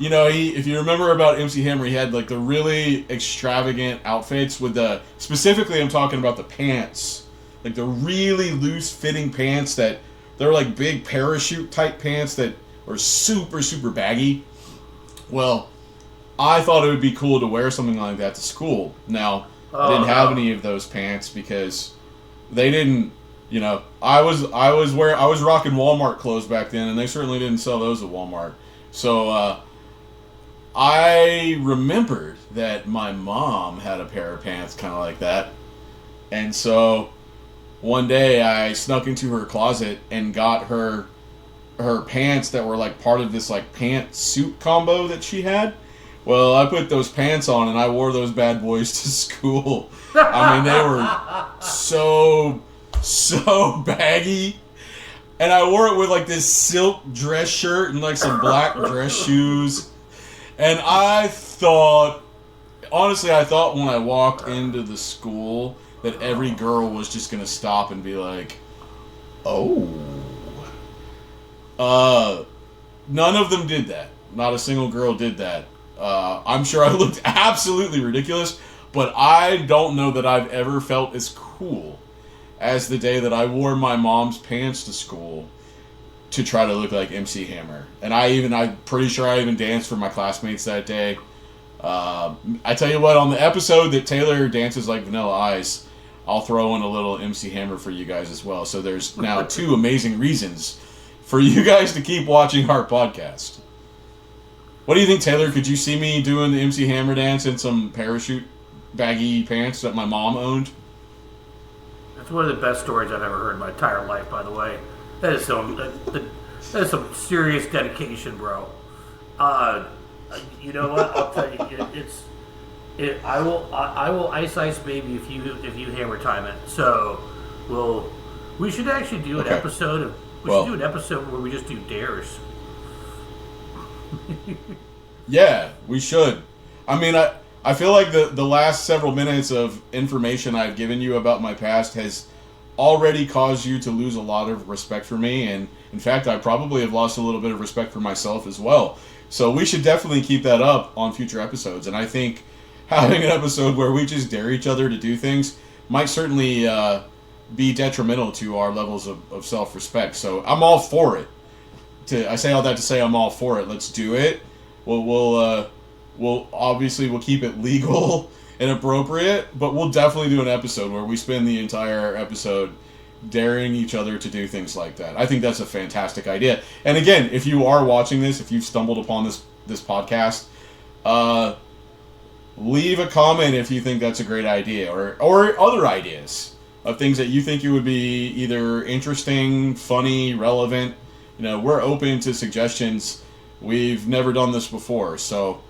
if you remember about MC Hammer, he had like the really extravagant outfits with specifically I'm talking about the pants, like the really loose fitting pants that they're like big parachute type pants that were super, super baggy. Well, I thought it would be cool to wear something like that to school. Now, I didn't have any of those pants because they didn't, I was rocking Walmart clothes back then, and they certainly didn't sell those at Walmart. So, I remembered that my mom had a pair of pants kind of like that. And so one day I snuck into her closet and got her pants that were like part of this like pant suit combo that she had. Well, I put those pants on and I wore those bad boys to school. I mean, they were so baggy. And I wore it with like this silk dress shirt and like some black dress shoes. And I thought when I walked into the school that every girl was just going to stop and be like, oh. None of them did that. Not a single girl did that. I'm sure I looked absolutely ridiculous, but I don't know that I've ever felt as cool as the day that I wore my mom's pants to school to try to look like MC Hammer. And I'm pretty sure I even danced for my classmates that day. I tell you what, on the episode that Taylor dances like Vanilla Ice, I'll throw in a little MC Hammer for you guys as well. So there's now 2 amazing reasons for you guys to keep watching our podcast. What do you think, Taylor? Could you see me doing the MC Hammer dance in some parachute baggy pants that my mom owned? That's one of the best stories I've ever heard in my entire life, by the way. That is some serious dedication, bro. You know what? I'll tell you, I will ice baby if you hammer time it. So we should actually do an episode should do an episode where we just do dares. Yeah, we should. I mean, I feel like the last several minutes of information I've given you about my past has already caused you to lose a lot of respect for me, and in fact, I probably have lost a little bit of respect for myself as well. So we should definitely keep that up on future episodes, and I think having an episode where we just dare each other to do things might certainly be detrimental to our levels of self-respect. So I'm all for it. I say all that to say I'm all for it. Let's do it. We'll obviously keep it legal and appropriate, but we'll definitely do an episode where we spend the entire episode daring each other to do things like that. I think that's a fantastic idea. And again, if you are watching this, if you've stumbled upon this podcast, leave a comment if you think that's a great idea, or other ideas of things that you think it would be either interesting, funny, relevant. We're open to suggestions. We've never done this before, so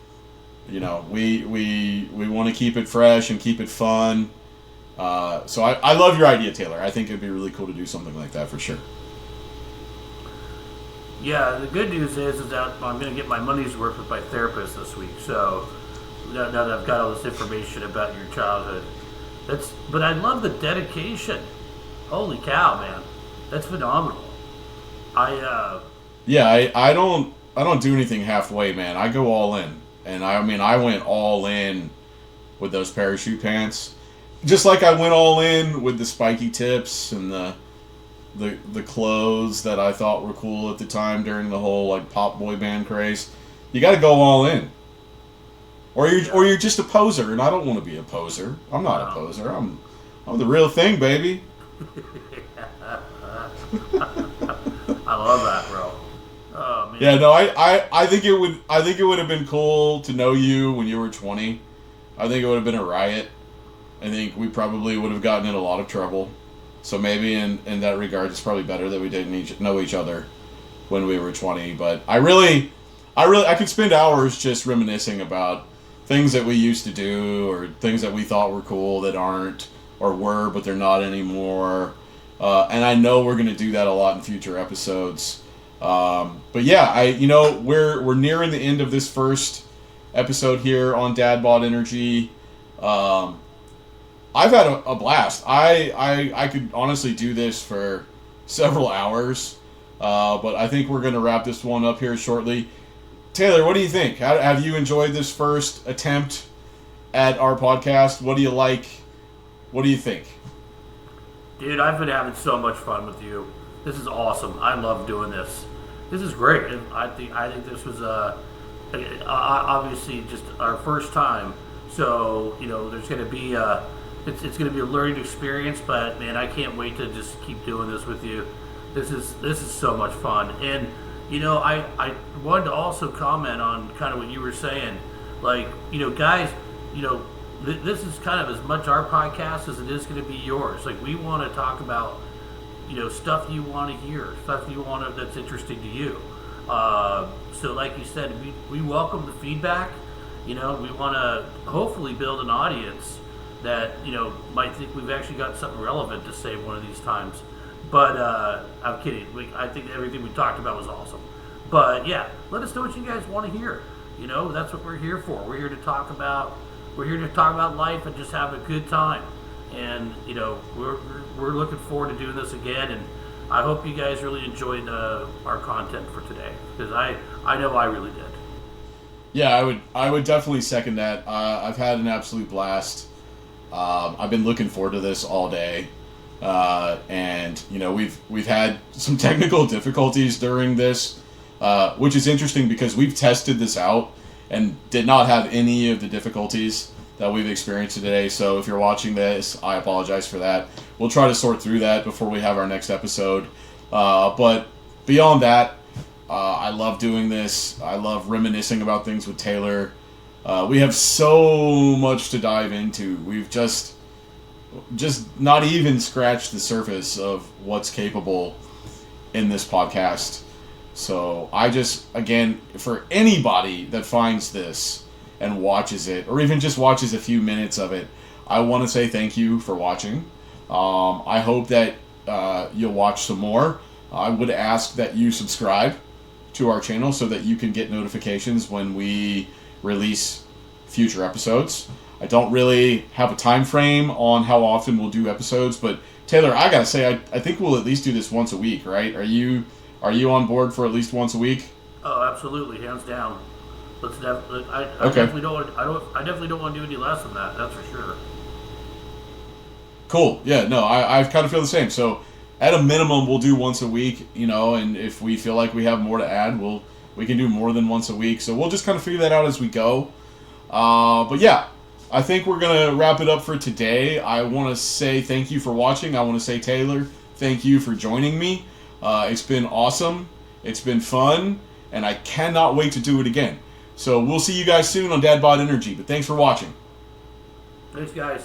we want to keep it fresh and keep it fun. So I love your idea, Taylor. I think it'd be really cool to do something like that for sure. Yeah, the good news is that I'm going to get my money's worth with my therapist this week. So now that I've got all this information about your childhood, but I love the dedication. Holy cow, man, that's phenomenal. I don't do anything halfway, man. I go all in, and I went all in with those parachute pants, just like I went all in with the spiky tips and the clothes that I thought were cool at the time during the whole like pop boy band craze. You got to go all in, or you're just a poser, and I don't want to be a poser. I'm not a poser. I'm the real thing, baby. I love that, bro. Oh, man. Yeah, no, I think it would have been cool to know you when you were 20. I think it would have been a riot. I think we probably would have gotten in a lot of trouble. So maybe in that regard, it's probably better that we didn't know each other when we were 20. But I could spend hours just reminiscing about things that we used to do or things that we thought were cool that aren't, or were but they're not anymore. And I know we're gonna do that a lot in future episodes. But yeah, we're nearing the end of this first episode here on DadBodEnergy. I've had a blast. I could honestly do this for several hours, but I think we're going to wrap this one up here shortly. Taylor, what do you think? Have you enjoyed this first attempt at our podcast? What do you like? What do you think? Dude, I've been having so much fun with you. This is awesome. I love doing this. This is great. And I think this was obviously just our first time. So there's going to be it's going to be a learning experience. But man, I can't wait to just keep doing this with you. This is so much fun. And I wanted to also comment on kind of what you were saying. Like guys, this is kind of as much our podcast as it is going to be yours. Like we want to talk about stuff you want to hear, stuff you want that's interesting to you. So like you said, we welcome the feedback. We want to hopefully build an audience that might think we've actually got something relevant to say one of these times. But I'm kidding. I think everything we talked about was awesome. But yeah, let us know what you guys want to hear. That's what we're here for. We're here to talk about life and just have a good time. And we're looking forward to doing this again. And I hope you guys really enjoyed our content for today, because I know I really did. Yeah, I would definitely second that. I've had an absolute blast. I've been looking forward to this all day. And we've had some technical difficulties during this, which is interesting because we've tested this out and did not have any of the difficulties that we've experienced today. So if you're watching this, I apologize for that. We'll try to sort through that before we have our next episode. But beyond that, I love doing this. I love reminiscing about things with Taylor. We have so much to dive into. We've just not even scratched the surface of what's capable in this podcast. So again, for anybody that finds this and watches it, or even just watches a few minutes of it, I want to say thank you for watching. I hope that you'll watch some more. I would ask that you subscribe to our channel so that you can get notifications when we release future episodes. I don't really have a time frame on how often we'll do episodes, but Taylor, I gotta say, I think we'll at least do this once a week, right? Are you on board for at least once a week? Oh, absolutely, hands down. I Okay. definitely don't want to do any less than that. That's for sure. Cool. Yeah. No, I kind of feel the same. So at a minimum, we'll do once a week. And if we feel like we have more to add, we can do more than once a week. So we'll just kind of figure that out as we go. But yeah, I think we're gonna wrap it up for today. I want to say thank you for watching. I want to say, Taylor, thank you for joining me. It's been awesome. It's been fun, and I cannot wait to do it again. So we'll see you guys soon on DadBodEnergy. But thanks for watching. Thanks, guys.